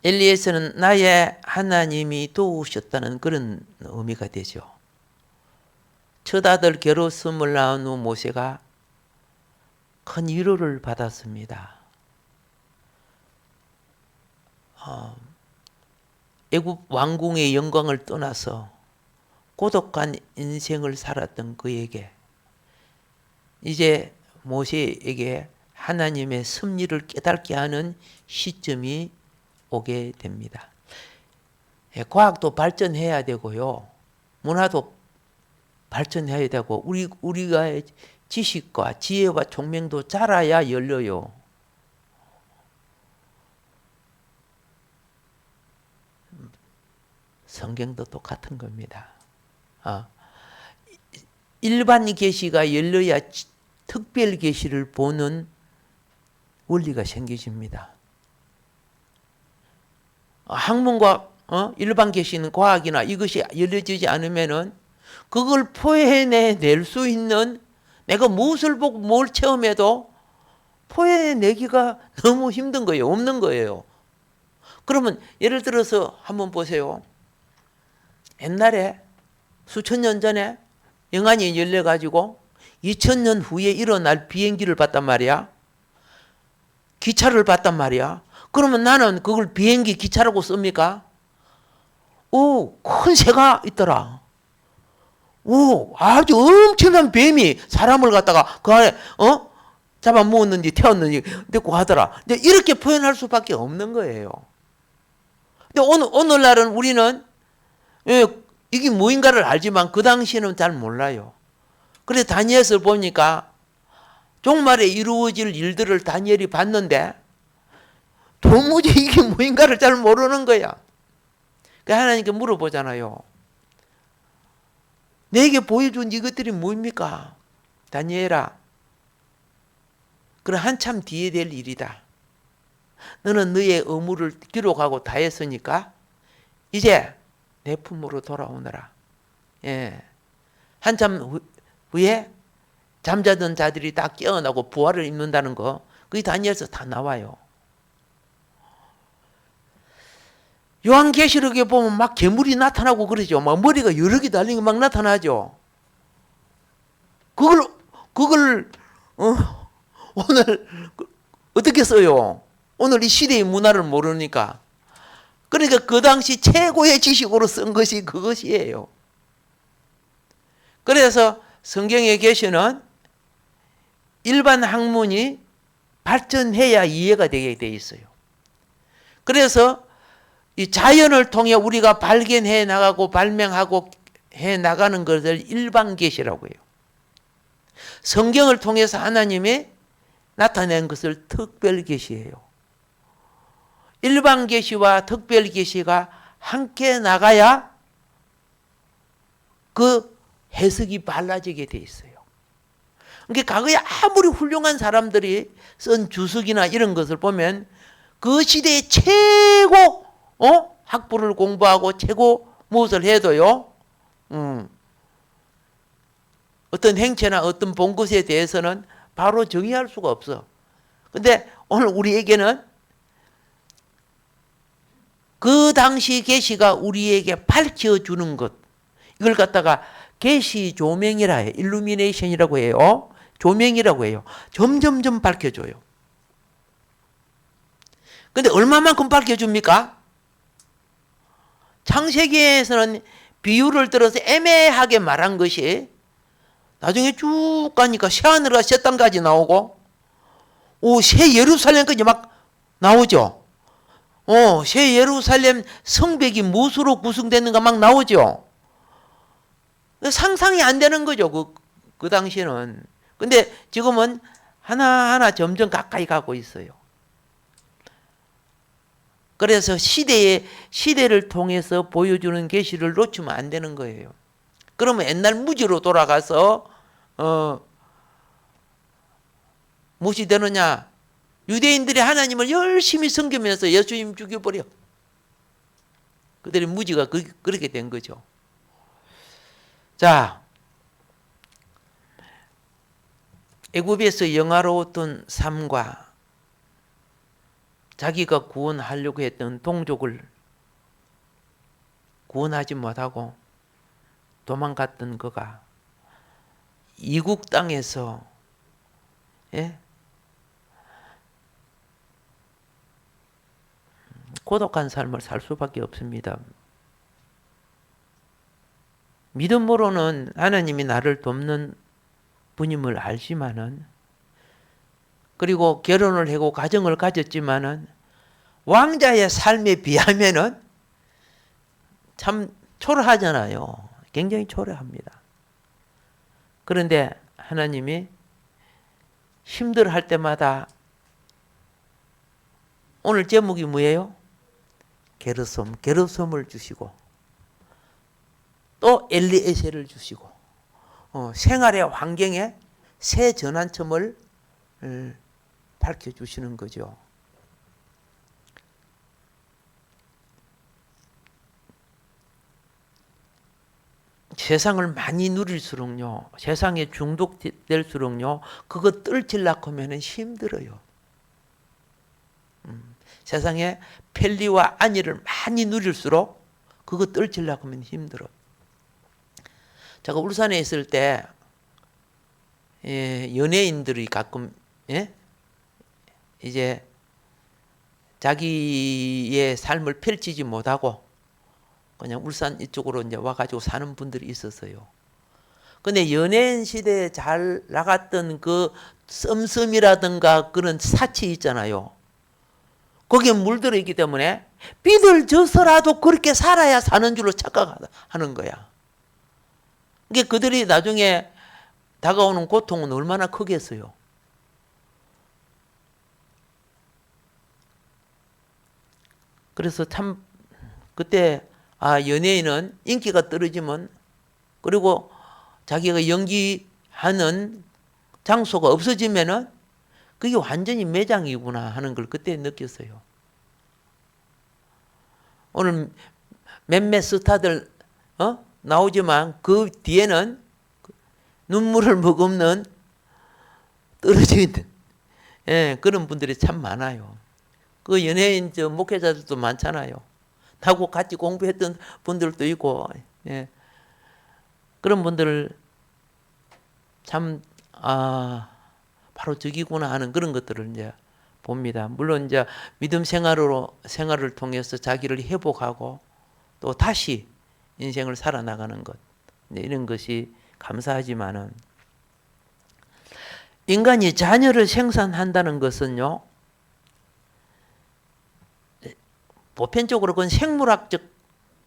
엘리에셀은 나의 하나님이 도우셨다는 그런 의미가 되죠. 첫 아들 게르솜을 낳은 후 모세가 큰 위로를 받았습니다. 애굽 왕궁의 영광을 떠나서 고독한 인생을 살았던 그에게 이제 모세에게 하나님의 섭리를 깨닫게 하는 시점이 오게 됩니다. 과학도 발전해야 되고요. 문화도 발전해야 되고 우리가 지식과 지혜와 총명도 자라야 열려요. 성경도 똑같은 겁니다. 일반 계시가 열려야 특별 계시를 보는 원리가 생기십니다. 학문과 일반 계시는 과학이나 이것이 열려지지 않으면은 그걸 포해낼 수 있는 내가 무엇을 보고 뭘 체험해도 포해내기가 너무 힘든 거예요. 없는 거예요. 그러면 예를 들어서 한번 보세요. 옛날에 수천 년 전에 영안이 열려가지고 2000년 후에 일어날 비행기를 봤단 말이야. 기차를 봤단 말이야. 그러면 나는 그걸 비행기 기차라고 씁니까? 큰 새가 있더라. 아주 엄청난 뱀이 사람을 갖다가 그 안에 잡아먹었는지 태웠는지 듣고 하더라. 근데 이렇게 표현할 수밖에 없는 거예요. 근데 오늘날은 우리는 이게 뭐인가를 알지만 그 당시에는 잘 몰라요. 그래서 다니엘서 보니까 종말에 이루어질 일들을 다니엘이 봤는데 도무지 이게 뭐인가를 잘 모르는 거야. 그러니까 하나님께 물어보잖아요. 내게 보여준 이것들이 뭡니까? 다니엘아, 그럼 한참 뒤에 될 일이다. 너는 너의 의무를 기록하고 다 했으니까 이제 내 품으로 돌아오너라. 한참 후에 잠자던 자들이 다 깨어나고 부활을 입는다는 거, 그게 다니엘서 다 나와요. 요한계시록에 보면 막 괴물이 나타나고 그러죠. 막 머리가 여러 개 달린 게 막 나타나죠. 그걸 오늘 어떻게 써요? 오늘 이 시대의 문화를 모르니까. 그러니까 그 당시 최고의 지식으로 쓴 것이 그것이에요. 그래서 성경의 계시는 일반 학문이 발전해야 이해가 되게 돼 있어요. 그래서 이 자연을 통해 우리가 발견해 나가고 발명하고 해 나가는 것을 일반 계시라고 해요. 성경을 통해서 하나님이 나타낸 것을 특별 계시예요. 일반 계시와 특별 계시가 함께 나가야 그 해석이 달라지게 돼 있어요. 그러니까 과거에 아무리 훌륭한 사람들이 쓴 주석이나 이런 것을 보면 그 시대의 최고 학부를 공부하고 최고 무엇을 해도요. 어떤 행체나 어떤 본 것에 대해서는 바로 정의할 수가 없어. 근데 오늘 우리에게는 그 당시 계시가 우리에게 밝혀주는 것, 이걸 갖다가 계시 조명이라 해요. 일루미네이션이라고 해요. 조명이라고 해요. 점점점 밝혀줘요. 근데 얼마만큼 밝혀줍니까? 창세기에서는 비유를 들어서 애매하게 말한 것이 나중에 쭉 가니까 새하늘과 새 땅까지 나오고 새 예루살렘까지 막 나오죠. 새 예루살렘 성벽이 무엇으로 구성되는가 막 나오죠. 상상이 안 되는 거죠. 그 당시에는. 근데 지금은 하나하나 점점 가까이 가고 있어요. 그래서 시대를 통해서 보여주는 계시를 놓치면 안 되는 거예요. 그러면 옛날 무지로 돌아가서 무엇이 되느냐? 유대인들이 하나님을 열심히 섬기면서 예수님 죽여버려. 그들의 무지가 그렇게 된 거죠. 자, 애굽에서 영화로웠던 삶과 자기가 구원하려고 했던 동족을 구원하지 못하고 도망갔던 그가 이국 땅에서 고독한 삶을 살 수밖에 없습니다. 믿음으로는 하나님이 나를 돕는 분임을 알지만은, 그리고 결혼을 하고 가정을 가졌지만은 왕자의 삶에 비하면은 참 초라하잖아요. 굉장히 초라합니다. 그런데 하나님이 힘들어할 때마다, 오늘 제목이 뭐예요? 게르솜을 주시고 또 엘리에셀을 주시고 생활의 환경에 새 전환점을 밝혀주시는 거죠. 세상을 많이 누릴수록요, 세상에 중독될수록요, 그거 떨치려고 하면 힘들어요. 세상에 편리와 안위를 많이 누릴수록 그거 떨치려고 하면 힘들어. 제가 울산에 있을 때 연예인들이 가끔 이제 자기의 삶을 펼치지 못하고 그냥 울산 이쪽으로 이제 와가지고 사는 분들이 있었어요. 근데 연예인 시대에 잘 나갔던 그 썸썸이라든가 그런 사치 있잖아요. 거기에 물들어 있기 때문에 비들져서라도 그렇게 살아야 사는 줄로 착각하는 거야. 그러니까 그들이 나중에 다가오는 고통은 얼마나 크겠어요. 그래서 참 그때 연예인은 인기가 떨어지면, 그리고 자기가 연기하는 장소가 없어지면은 그게 완전히 매장이구나 하는 걸 그때 느꼈어요. 오늘 몇몇 스타들 나오지만 그 뒤에는 눈물을 머금는 떨어지는 그런 분들이 참 많아요. 그 연예인 목회자들도 많잖아요. 나하고 같이 공부했던 분들도 있고, 그런 분들을 참 바로 저기구나 하는 그런 것들을 이제 봅니다. 물론 이제 믿음 생활을 통해서 자기를 회복하고 또 다시 인생을 살아나가는 것, 이런 것이 감사하지만은, 인간이 자녀를 생산한다는 것은요, 보편적으로 그건 생물학적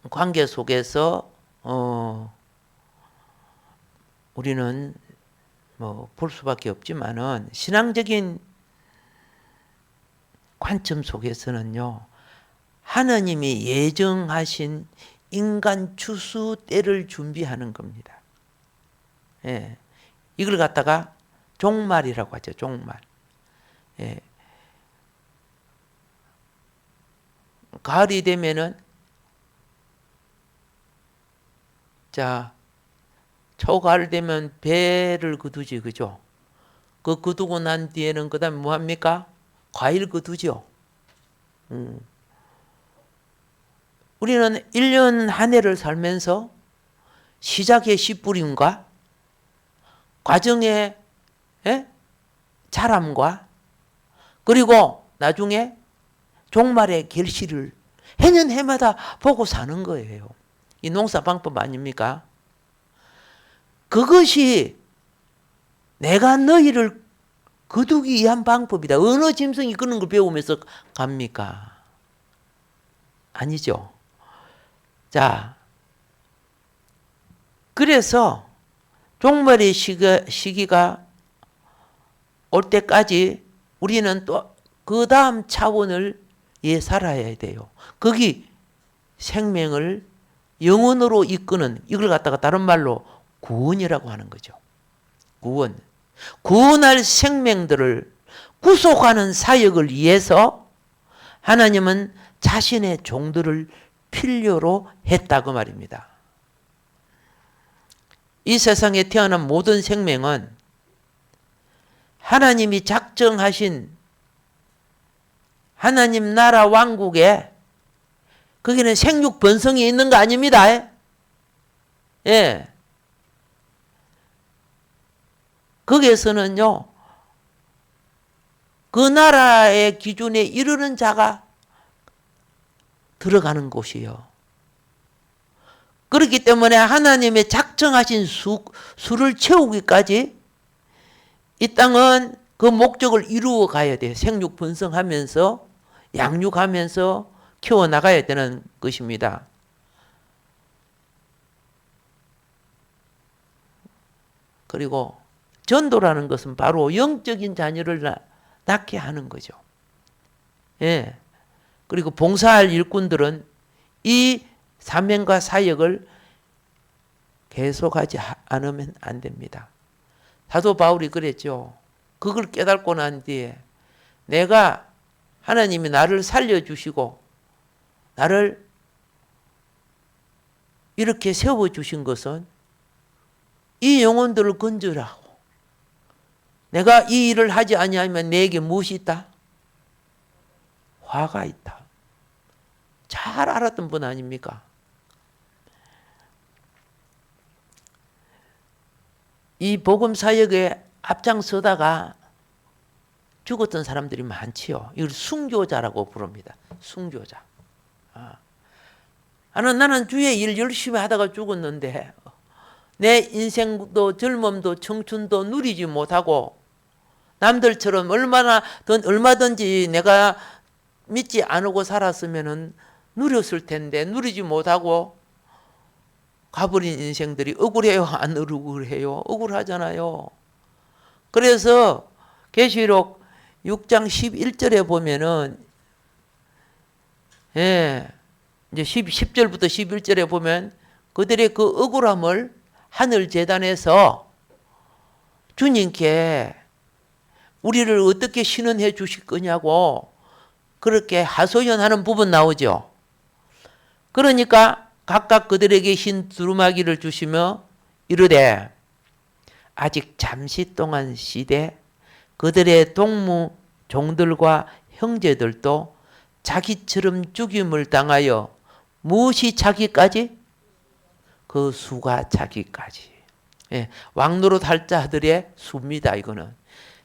관계 속에서 우리는 뭐 볼 수밖에 없지만은, 신앙적인 관점 속에서는요, 하나님이 예정하신 인간 추수 때를 준비하는 겁니다. 예. 이걸 갖다가 종말이라고 하죠. 종말. 예. 가을이 되면은, 자, 초가을 되면 배를 거두지, 그죠? 그 거두고 난 뒤에는 그 다음에 뭐 합니까? 과일 거두죠. 우리는 1년 한 해를 살면서 시작의 씨 뿌림과 과정의 자람과 그리고 나중에 종말의 결실을 해년 해마다 보고 사는 거예요. 이 농사 방법 아닙니까? 그것이 내가 너희를 거두기 위한 방법이다. 어느 짐승이 그런 걸 배우면서 갑니까? 아니죠. 자, 그래서 종말의 시기가 올 때까지 우리는 또 그 다음 차원을 살아야 돼요. 거기 생명을 영원으로 이끄는, 이걸 갖다가 다른 말로 구원이라고 하는 거죠. 구원. 구원할 생명들을 구속하는 사역을 위해서 하나님은 자신의 종들을 필요로 했다고 말입니다. 이 세상에 태어난 모든 생명은 하나님이 작정하신 하나님 나라 왕국에, 거기는 생육 번성이 있는 거 아닙니다. 예. 거기에서는요, 그 나라의 기준에 이르는 자가 들어가는 곳이요. 그렇기 때문에 하나님의 작정하신 수를 채우기까지 이 땅은 그 목적을 이루어 가야 돼요. 생육 번성하면서 양육하면서 키워나가야 되는 것입니다. 그리고 전도라는 것은 바로 영적인 자녀를 낳게 하는 거죠. 예. 그리고 봉사할 일꾼들은 이 사명과 사역을 계속하지 않으면 안 됩니다. 사도 바울이 그랬죠. 그걸 깨닫고 난 뒤에 내가 하나님이 나를 살려주시고 나를 이렇게 세워주신 것은 이 영혼들을 건져라고. 내가 이 일을 하지 아니하면 내게 무엇이 있다? 화가 있다. 잘 알았던 분 아닙니까? 이 복음 사역에 앞장서다가 죽었던 사람들이 많지요. 이걸 순교자라고 부릅니다. 순교자. 나는 주의 일 열심히 하다가 죽었는데 내 인생도 젊음도 청춘도 누리지 못하고 남들처럼 얼마든지 내가 믿지 않고 살았으면 누렸을 텐데 누리지 못하고 가버린 인생들이 억울해요? 안 억울해요? 억울하잖아요. 그래서 계시록 6장 11절에 보면은 이제 10절부터 11절에 보면 그들의 그 억울함을 하늘 제단에서 주님께 우리를 어떻게 신원해 주실 거냐고 그렇게 하소연하는 부분 나오죠. 그러니까 각각 그들에게 흰 두루마기를 주시며 이르되 아직 잠시 동안 쉬되 그들의 동무 종들과 형제들도 자기처럼 죽임을 당하여 무엇이 자기까지? 그 수가 자기까지. 왕노릇 할 자들의 수입니다. 이거는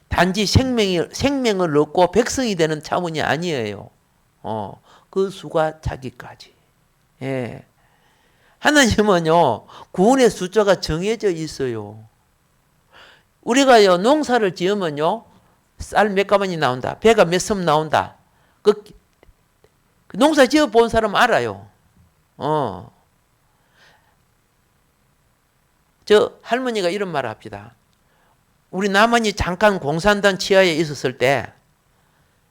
단지 생명을 얻고 백성이 되는 차원이 아니에요. 그 수가 자기까지. 예. 하나님은요, 구원의 숫자가 정해져 있어요. 우리가요, 농사를 지으면요, 쌀 몇 가마니 나온다. 배가 몇 섬 나온다. 그 농사 지어 본 사람 알아요. 저 할머니가 이런 말을 합니다. 우리 남한이 잠깐 공산당 치하에 있었을 때,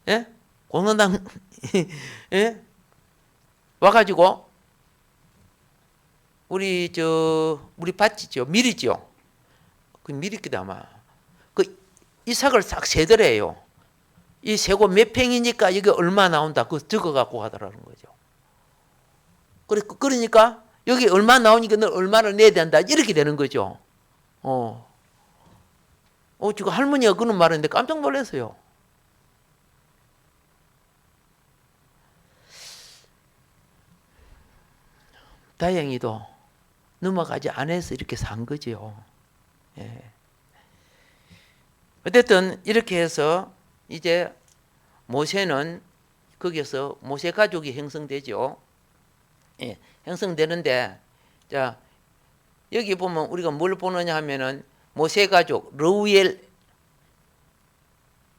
예? 공산당, 예? 와가지고, 우리 밭이죠. 밀이죠. 그 밀이기도 아마. 그 이삭을 싹 세더래요. 이 세고 몇 평이니까 이게 얼마 나온다. 그거 적어갖고 가더라는 거죠. 그러니까 여기 얼마 나오니까 너 얼마를 내야 된다. 이렇게 되는 거죠. 지금 할머니가 그런 말했는데 깜짝 놀랐어요. 다행히도 넘어가지 않아서 이렇게 산 거죠. 예. 어쨌든 이렇게 해서 이제 모세는 거기서 모세 가족이 형성되죠. 예, 형성되는데, 자, 여기 보면 우리가 뭘 보느냐 하면은 모세 가족, 르우엘,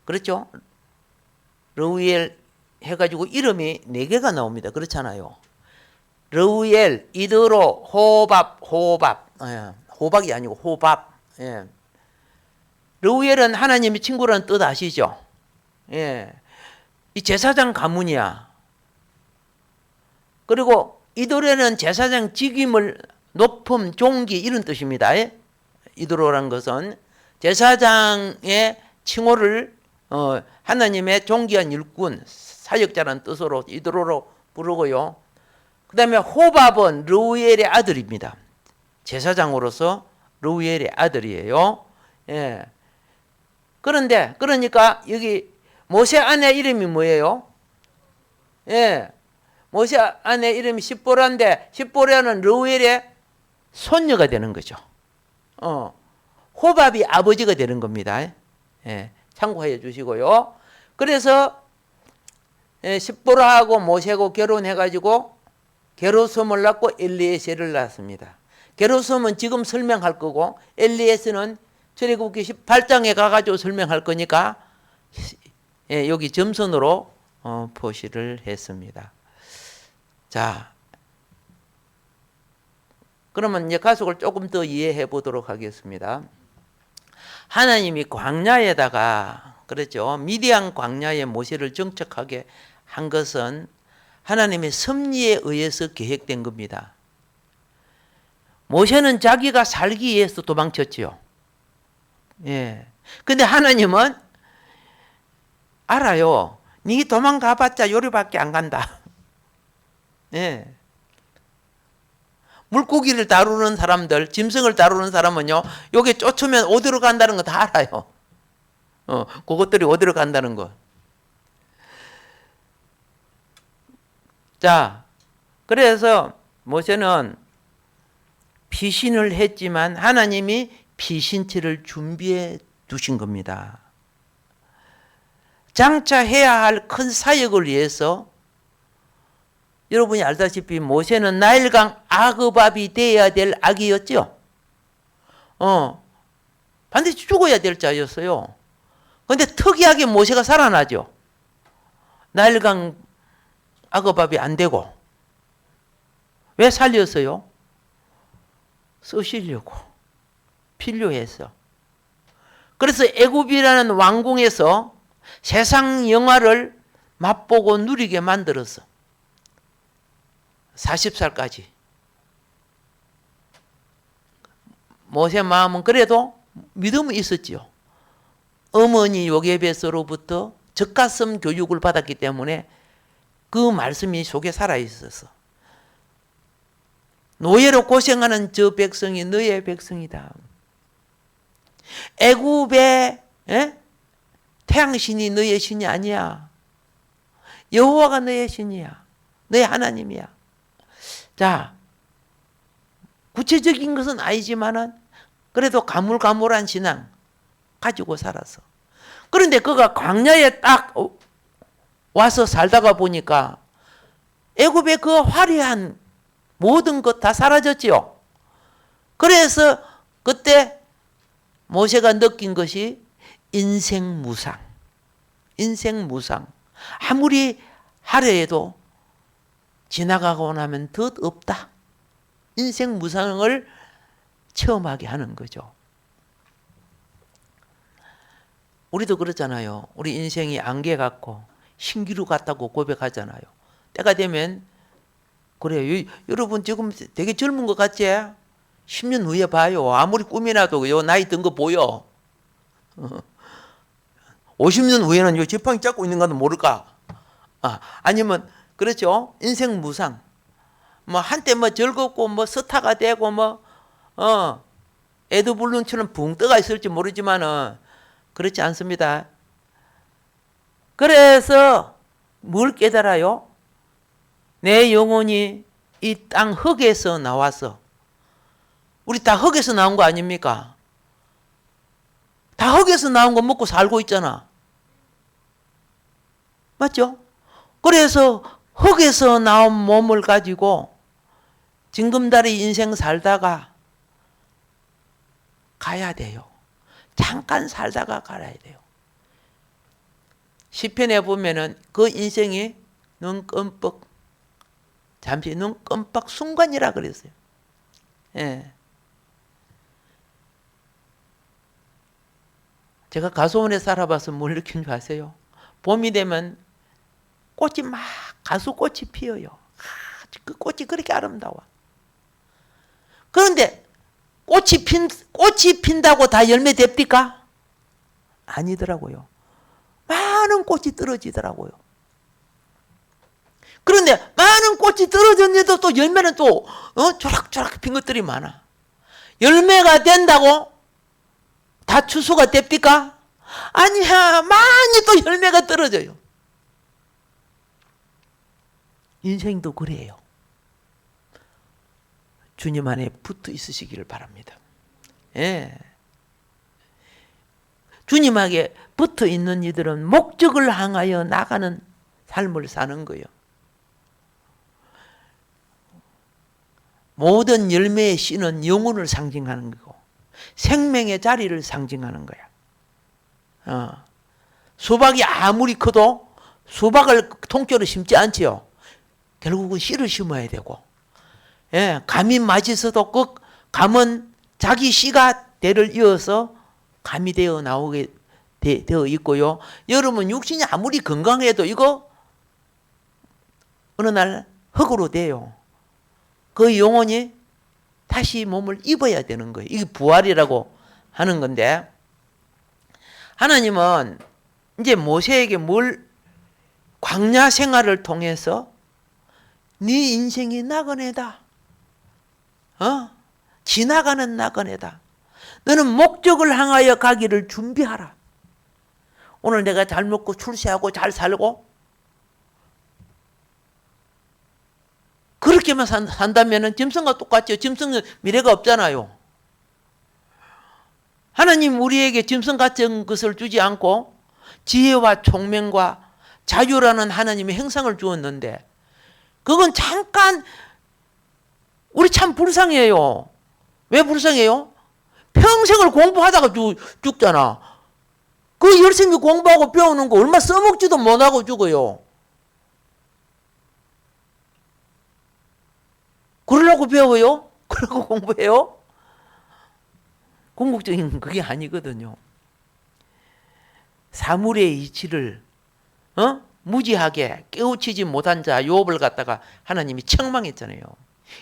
그렇죠? 르우엘 해가지고 이름이 4개가 나옵니다. 그렇잖아요. 르우엘, 이드로, 호밥, 호박이 아니고 호밥. 예. 르우엘은 하나님의 친구라는 뜻 아시죠? 예. 이 제사장 가문이야. 그리고 이드로는 제사장 직임을 높음, 종기 이런 뜻입니다. 예? 이드로란 것은 제사장의 칭호를 하나님의 존귀한 일꾼, 사역자라는 뜻으로 이드로로 부르고요. 그 다음에 호밥은 르우엘의 아들입니다. 제사장으로서 르우엘의 아들이에요. 예. 그러니까 여기 모세 아내 이름이 뭐예요? 예. 모세 아내 이름이 십보라인데 십보라는 르우엘의 손녀가 되는 거죠. 호밥이 아버지가 되는 겁니다. 예. 참고해 주시고요. 그래서 십보라하고 모세하고 결혼해가지고 게르솜을 낳고 엘리에셀을 낳았습니다. 게르솜은 지금 설명할 거고 엘리에셀은 출애굽기 18장에 가가지고 설명할 거니까 여기 점선으로 표시를 했습니다. 자, 그러면 이제 가속을 조금 더 이해해 보도록 하겠습니다. 하나님이 광야에다가 그랬죠. 미디안 광야에 모세를 정착하게 한 것은 하나님의 섭리에 의해서 계획된 겁니다. 모세는 자기가 살기 위해서 도망쳤지요. 예. 근데 하나님은 알아요. 네 도망가봤자 요리밖에 안 간다. 예. 물고기를 다루는 사람들, 짐승을 다루는 사람은요, 요게 쫓으면 어디로 간다는 거 다 알아요. 그것들이 어디로 간다는 거. 자, 그래서 모세는 피신을 했지만 하나님이 피신처를 준비해 두신 겁니다. 장차 해야 할 큰 사역을 위해서 여러분이 알다시피 모세는 나일강 아그밥이 되어야 될 아기였죠. 반드시 죽어야 될 자였어요. 그런데 특이하게 모세가 살아나죠. 나일강 아그밥이 안 되고. 왜 살렸어요? 쓰시려고. 필요해서. 그래서 애굽이라는 왕궁에서 세상 영화를 맛보고 누리게 만들었어. 40살까지. 모세 마음은 그래도 믿음이 있었지요. 어머니 요게벳으로부터 젖가슴 교육을 받았기 때문에 그 말씀이 속에 살아있었어. 노예로 고생하는 저 백성이 너의 백성이다. 애굽의 태양신이 너의 신이 아니야. 여호와가 너의 신이야. 너의 하나님이야. 자, 구체적인 것은 아니지만은 그래도 가물가물한 신앙 가지고 살았어. 그런데 그가 광야에 딱 와서 살다가 보니까 애굽의 그 화려한 모든 것 다 사라졌지요. 그래서 그때 모세가 느낀 것이 인생 무상. 인생 무상. 아무리 하루에도 지나가고 나면 덧 없다. 인생 무상을 체험하게 하는 거죠. 우리도 그렇잖아요. 우리 인생이 안개 같고 신기루 같다고 고백하잖아요. 때가 되면 그래요. 여러분 지금 되게 젊은 것 같지? 10년 후에 봐요. 아무리 꿈이 나도 요 나이 든 거 보여. 50년 후에는 요 지팡이 잡고 있는 것도 모를까? 아니면 그렇죠. 인생 무상. 뭐 한때 뭐 즐겁고 뭐 스타가 되고 뭐 에드블룬처럼 붕 떠가 있을지 모르지만은 그렇지 않습니다. 그래서 뭘 깨달아요? 내 영혼이 이 땅 흙에서 나와서, 우리 다 흙에서 나온 거 아닙니까? 다 흙에서 나온 거 먹고 살고 있잖아. 맞죠? 그래서 흙에서 나온 몸을 가지고 징검다리 인생 살다가 가야 돼요. 잠깐 살다가 가야 돼요. 시편에 보면은 그 인생이 눈 끔뻑, 잠시 눈 끔뻑 순간이라 그랬어요. 예. 제가 가수원에 살아봐서 뭘 느낀 줄 아세요? 봄이 되면 꽃이 막 가수꽃이 피어요. 그 꽃이 그렇게 아름다워. 그런데 꽃이 핀다고 다 열매 됩니까? 아니더라고요. 많은 꽃이 떨어지더라고요. 그런데 많은 꽃이 떨어졌는데도 또 열매는 또 조락조락 핀 것들이 많아. 열매가 된다고 다 추수가 됩니까? 아니야. 많이 또 열매가 떨어져요. 인생도 그래요. 주님 안에 붙어 있으시기를 바랍니다. 예. 주님에게 붙어 있는 이들은 목적을 향하여 나가는 삶을 사는 거예요. 모든 열매의 씨는 영혼을 상징하는 거고 생명의 자리를 상징하는 거야. 수박이 아무리 커도 수박을 통째로 심지 않지요. 결국은 씨를 심어야 되고, 예, 감이 맛있어도 그 감은 자기 씨가 대를 이어서 감이 되어 나오게 되어 있고요. 여러분 육신이 아무리 건강해도 이거 어느 날 흙으로 돼요. 그 영혼이 다시 몸을 입어야 되는 거예요. 이게 부활이라고 하는 건데, 하나님은 이제 모세에게 광야 생활을 통해서 네 인생이 나그네다. 지나가는 나그네다. 너는 목적을 향하여 가기를 준비하라. 오늘 내가 잘 먹고 출세하고 잘 살고 그렇게만 산다면 짐승과 똑같죠. 짐승은 미래가 없잖아요. 하나님 우리에게 짐승 같은 것을 주지 않고 지혜와 총명과 자유라는 하나님의 형상을 주었는데 그건 잠깐 우리 참 불쌍해요. 왜 불쌍해요? 평생을 공부하다가 죽잖아. 그 열심히 공부하고 배우는 거 얼마 써먹지도 못하고 죽어요. 그러려고 배워요? 그러고 공부해요? 궁극적인 그게 아니거든요. 사물의 이치를 무지하게 깨우치지 못한 자 욥을 갖다가 하나님이 책망했잖아요.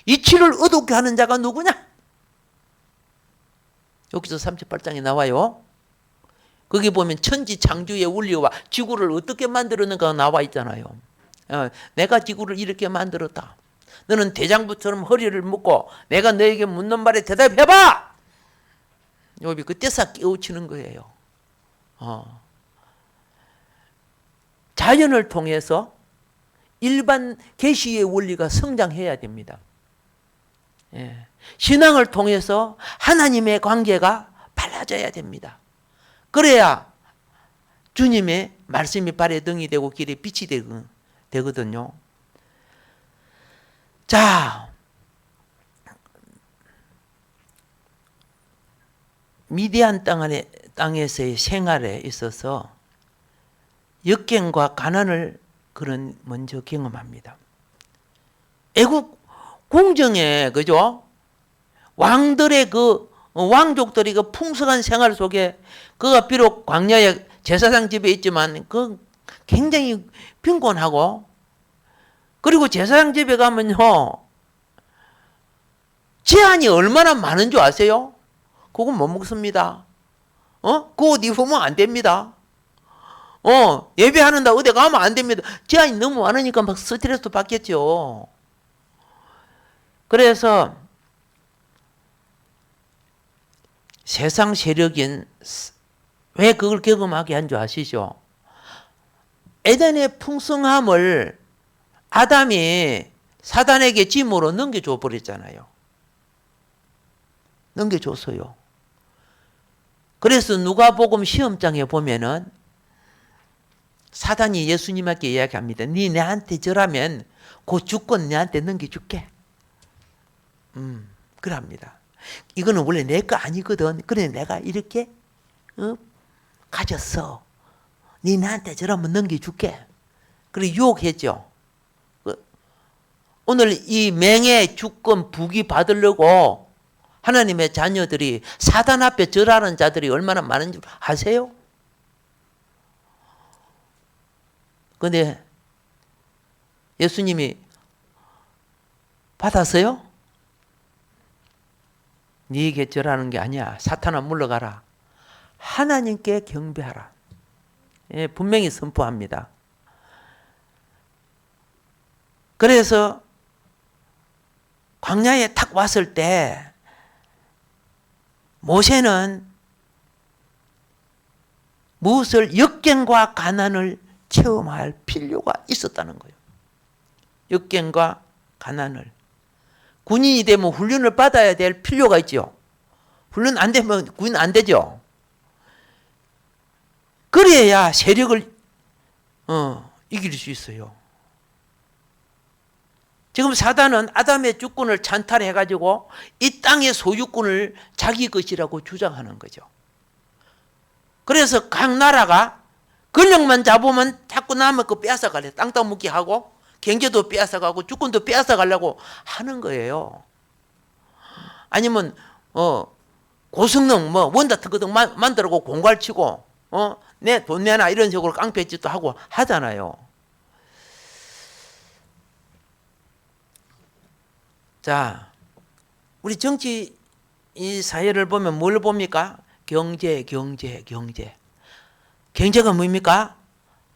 이치를 어둡게 하는 자가 누구냐? 여기서 38장에 나와요. 거기 보면 천지 창조의 원리와 지구를 어떻게 만들었는가 나와 있잖아요. 내가 지구를 이렇게 만들었다. 너는 대장부처럼 허리를 묶고 내가 너에게 묻는 말에 대답해봐. 욥이 그때서 깨우치는 거예요. 자연을 통해서 일반 계시의 원리가 성장해야 됩니다. 예. 신앙을 통해서 하나님의 관계가 발라져야 됩니다. 그래야 주님의 말씀이 발에 등이 되고 길에 빛이 되거든요. 자, 미디안 땅에서의 생활에 있어서 역경과 가난을 그런 먼저 경험합니다. 애국 궁정에 그죠? 왕들의 그 왕족들이 그 풍성한 생활 속에 그가 비록 광야에 제사장 집에 있지만 그 굉장히 빈곤하고, 그리고 제사장 집에 가면요 제한이 얼마나 많은 줄 아세요? 그거 못 먹습니다. 그 옷 입으면 안 됩니다. 예배하는다 어디 가면 안 됩니다. 제한이 너무 많으니까 막 스트레스도 받겠죠. 그래서 세상 세력인 왜 그걸 경험하게 한 줄 아시죠? 에덴의 풍성함을 아담이 사단에게 짐으로 넘겨줘 버렸잖아요. 넘겨줬어요. 그래서 누가복음 시험장에 보면은 사단이 예수님께 이야기합니다. 네 내한테 절하면 그 주권 내한테 넘겨줄게. 그럽니다. 이거는 원래 내 거 아니거든. 그래 내가 이렇게 가졌어. 네 나한테 저러면 넘겨줄게. 그래 유혹했죠. 오늘 이 맹의 주권 부귀 받으려고 하나님의 자녀들이 사단 앞에 절하는 자들이 얼마나 많은 줄 아세요? 그런데 예수님이 받았어요? 네게 절하는 게 아니야. 사탄아 물러가라. 하나님께 경배하라. 예, 분명히 선포합니다. 그래서 광야에 탁 왔을 때 모세는 무엇을 역경과 가난을 체험할 필요가 있었다는 거예요. 역경과 가난을. 군인이 되면 훈련을 받아야 될 필요가 있죠. 훈련 안 되면 군인 안 되죠. 그래야 세력을 이길 수 있어요. 지금 사단은 아담의 주권을 찬탈해가지고 이 땅의 소유권을 자기 것이라고 주장하는 거죠. 그래서 각 나라가 권력만 잡으면 자꾸 남의 거 빼앗아가려. 땅 따먹기 하고 경제도 빼앗아가고 주권도 빼앗아가려고 하는 거예요. 아니면 고성능 원자 특허등 만들고 공갈치고 내 돈 내놔 이런 식으로 깡패짓도 하고 하잖아요. 자, 우리 정치 이 사회를 보면 뭘 봅니까? 경제. 경제가 뭡니까?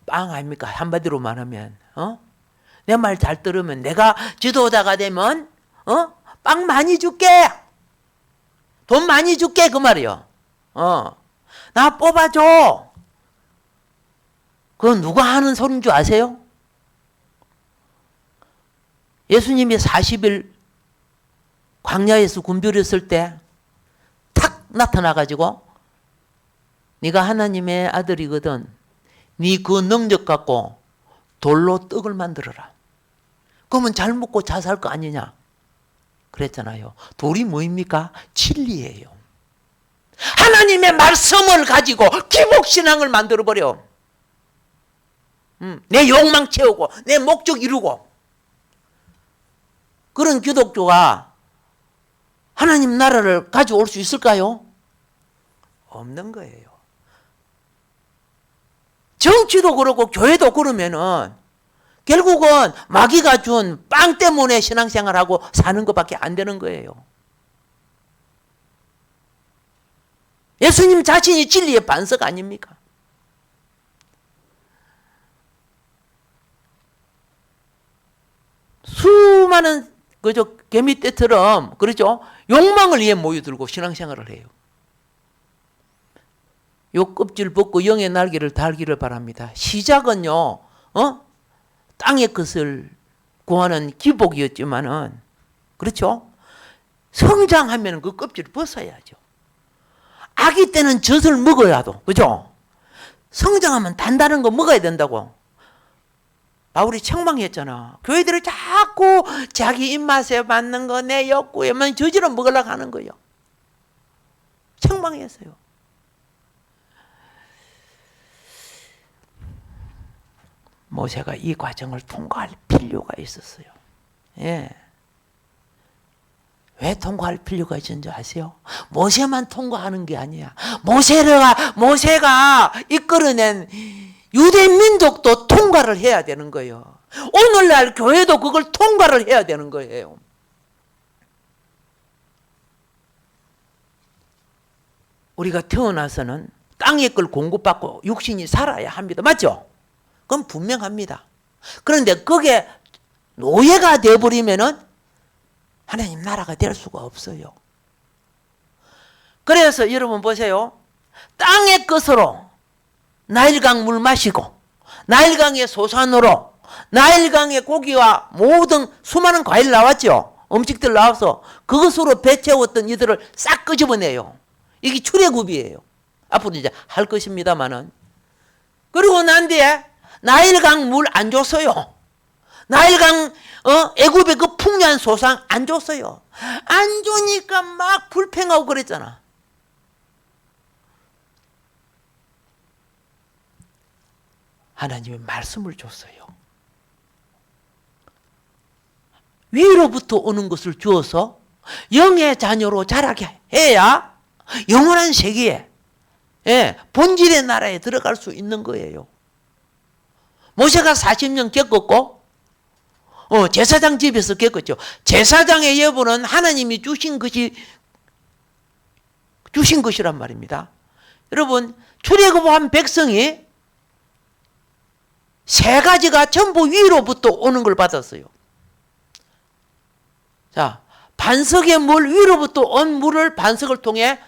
빵 아닙니까? 한마디로 말하면 내 말 잘 들으면 내가 지도자가 되면 빵 많이 줄게. 돈 많이 줄게 그 말이요. 나 뽑아줘. 그건 누가 하는 소리인 줄 아세요? 예수님이 40일 광야에서 굶주렸을 때 탁 나타나가지고 네가 하나님의 아들이거든. 네 그 능력 갖고 돌로 떡을 만들어라. 그러면 잘 먹고 잘 살 거 아니냐. 그랬잖아요. 돌이 뭐입니까? 진리예요. 하나님의 말씀을 가지고 기복신앙을 만들어버려. 내 욕망 채우고 내 목적 이루고. 그런 기독교가 하나님 나라를 가져올 수 있을까요? 없는 거예요. 정치도 그렇고 교회도 그러면은 결국은 마귀가 준 빵 때문에 신앙생활하고 사는 것밖에 안 되는 거예요. 예수님 자신이 진리의 반석 아닙니까? 수많은 그저 개미떼처럼 그렇죠? 욕망을 위해 모여들고 신앙생활을 해요. 요 껍질 벗고 영의 날개를 달기를 바랍니다. 시작은요, 땅의 것을 구하는 기복이었지만은, 그렇죠? 성장하면 그 껍질을 벗어야죠. 아기 때는 젖을 먹어야도, 그죠? 성장하면 단단한 거 먹어야 된다고. 바울이 책망했잖아. 교회들이 자꾸 자기 입맛에 맞는 거 내 욕구에만 저지로 먹으려고 하는 거예요. 책망했어요. 모세가 이 과정을 통과할 필요가 있었어요. 예. 왜 통과할 필요가 있는지 아세요? 모세만 통과하는 게 아니야. 모세가 이끌어낸 유대 민족도 통과를 해야 되는 거예요. 오늘날 교회도 그걸 통과를 해야 되는 거예요. 우리가 태어나서는 땅의 걸 공급받고 육신이 살아야 합니다. 맞죠? 그건 분명합니다. 그런데 그게 노예가 되어버리면은 하나님 나라가 될 수가 없어요. 그래서 여러분 보세요. 땅의 것으로 나일강 물 마시고 나일강의 소산으로 나일강의 고기와 모든 수많은 과일 나왔죠. 음식들 나와서 그것으로 배 채웠던 이들을 싹 끄집어내요. 이게 출애굽이에요. 앞으로 이제 할 것입니다만은. 그리고 난 뒤에 나일강 물 안 줬어요. 나일강 애굽의 그 풍요한 소상 안 줬어요. 안 주니까 막 불평하고 그랬잖아. 하나님이 말씀을 줬어요. 위로부터 오는 것을 주어서 영의 자녀로 자라게 해야 영원한 세계에 본질의 나라에 들어갈 수 있는 거예요. 모세가 40년 겪었고 제사장 집에서 겪었죠. 제사장의 예보는 하나님이 주신 것이란 말입니다. 여러분 출애굽한 백성이 세 가지가 전부 위로부터 오는 걸 받았어요. 자, 반석의 물 위로부터 온 물을 반석을 통해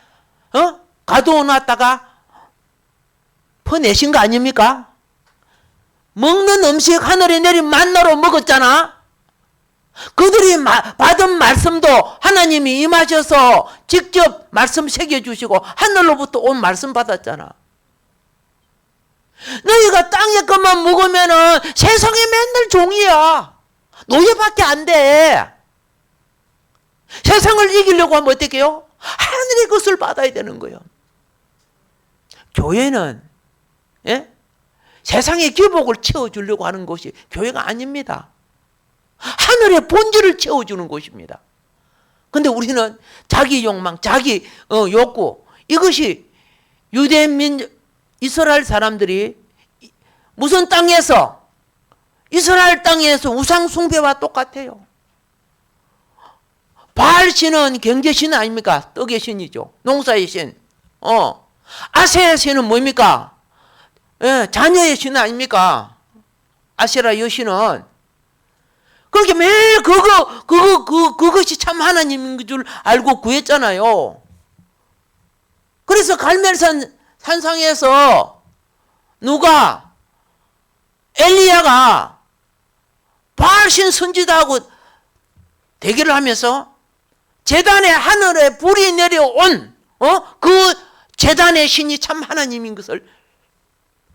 가두어 놨다가 퍼내신 거 아닙니까? 먹는 음식 하늘에 내린 만나로 먹었잖아. 그들이 받은 말씀도 하나님이 임하셔서 직접 말씀 새겨주시고 하늘로부터 온 말씀 받았잖아. 너희가 땅의 것만 먹으면은 세상에 맨날 종이야. 노예밖에 안 돼. 세상을 이기려고 하면 어떻게 해요? 하늘의 것을 받아야 되는 거예요. 교회는 세상의 기복을 채워주려고 하는 것이 교회가 아닙니다. 하늘의 본질을 채워주는 것입니다. 그런데 우리는 자기 욕망, 자기 욕구, 이것이 이스라엘 사람들이 무슨 땅에서, 이스라엘 땅에서 우상 숭배와 똑같아요. 바알 신은 경제신 아닙니까? 떡의 신이죠. 농사의 신. 아세의 신은 뭡니까? 자녀의 신 아닙니까? 아세라 여신은. 그렇게 매일 그것이 참 하나님인 줄 알고 구했잖아요. 그래서 갈멜산 산상에서 누가 엘리야가 바알신 선지자하고 대결을 하면서 제단에 하늘에 불이 내려온 그 제단의 신이 참 하나님인 것을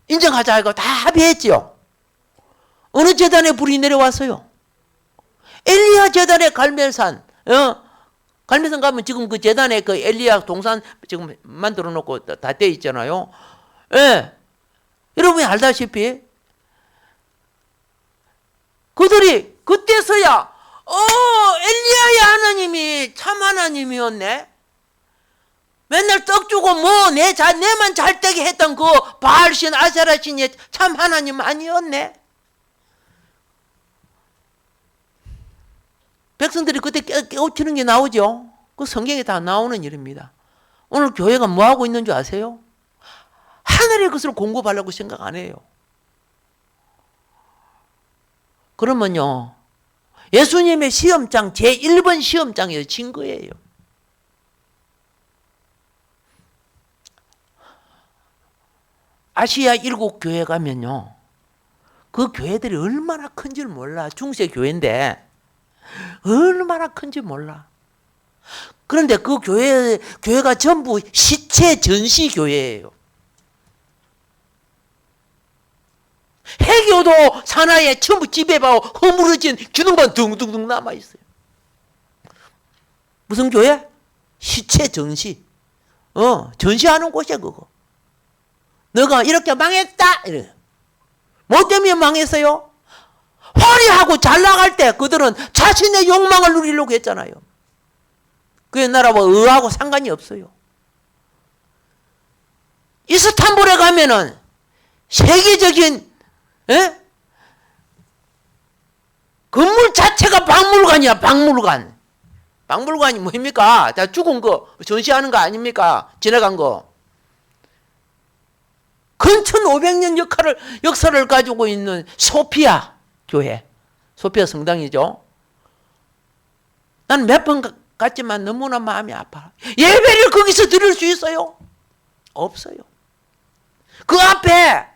인정하자 하고 다 합의했지요. 어느 제단에 불이 내려왔어요? 엘리야 제단의 갈멜산. 갈멜산 가면 지금 그 제단에 그 엘리야 동산 지금 만들어 놓고 다 돼 있잖아요. 여러분이 알다시피 그들이 그때서야 엘리야의 하나님이 참 하나님이었네. 맨날 떡 주고 내만 잘되게 했던 그 바알신 아세라신이 참 하나님 아니었네. 백성들이 그때 깨우치는 게 나오죠. 그 성경에 다 나오는 일입니다. 오늘 교회가 뭐 하고 있는 줄 아세요? 하늘의 것을 공급하려고 생각 안 해요. 그러면요, 예수님의 시험장 제1번 시험장에서 진 거예요. 아시아 7교회 가면요, 그 교회들이 얼마나 큰 줄 몰라. 중세 교회인데 얼마나 큰지 몰라. 그런데 그 교회가 전부 시체 전시 교회예요. 해교도 산하에 전부 지배받고 허물어진 기둥만 둥둥둥 남아있어요. 무슨 교회? 시체 전시. 전시하는 곳이야 그거. 너가 이렇게 망했다. 이래. 뭐 때문에 망했어요? 화려하고 잘 나갈 때 그들은 자신의 욕망을 누리려고 했잖아요. 그 나라와 의하고 상관이 없어요. 이스탄불에 가면은 세계적인 건물 자체가 박물관이야. 박물관. 박물관이 뭡니까? 다 죽은 거 전시하는 거 아닙니까? 지나간 거. 근 1500년 역사를 가지고 있는 소피아 교회. 소피아 성당이죠. 난 몇 번 갔지만 너무나 마음이 아파. 예배를 거기서 드릴 수 있어요? 없어요. 그 앞에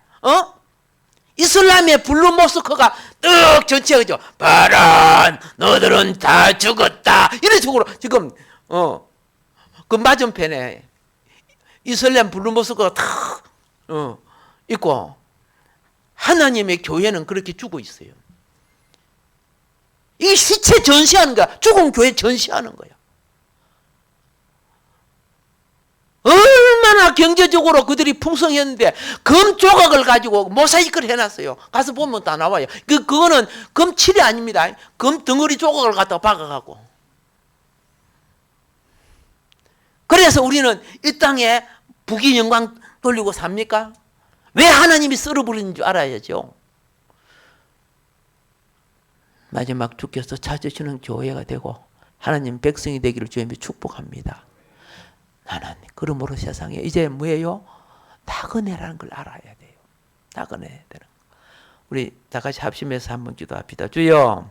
이슬람의 블루 모스크가 떡 전체하죠. 바란 너들은 다 죽었다. 이런 식으로 지금 그 맞은편에 이슬람 블루 모스크가 탁 있고 하나님의 교회는 그렇게 죽어 있어요. 이 시체 전시하는 거야. 죽은 교회 전시하는 거야. 얼마나 경제적으로 그들이 풍성했는데 금 조각을 가지고 모사이크를 해놨어요. 가서 보면 다 나와요. 그거는 금칠이 아닙니다. 금 덩어리 조각을 갖다 박아가고. 그래서 우리는 이 땅에 부귀 영광 돌리고 삽니까? 왜 하나님이 썰어버리는 줄 알아야죠. 마지막 주께서 찾으시는 교회가 되고 하나님 백성이 되기를 주님이 축복합니다. 하나님, 그러므로 세상에 이제 뭐예요? 나그네라는 걸 알아야 돼요. 나그네 되는 거. 우리 다 같이 합심해서 한번 기도합시다. 주여.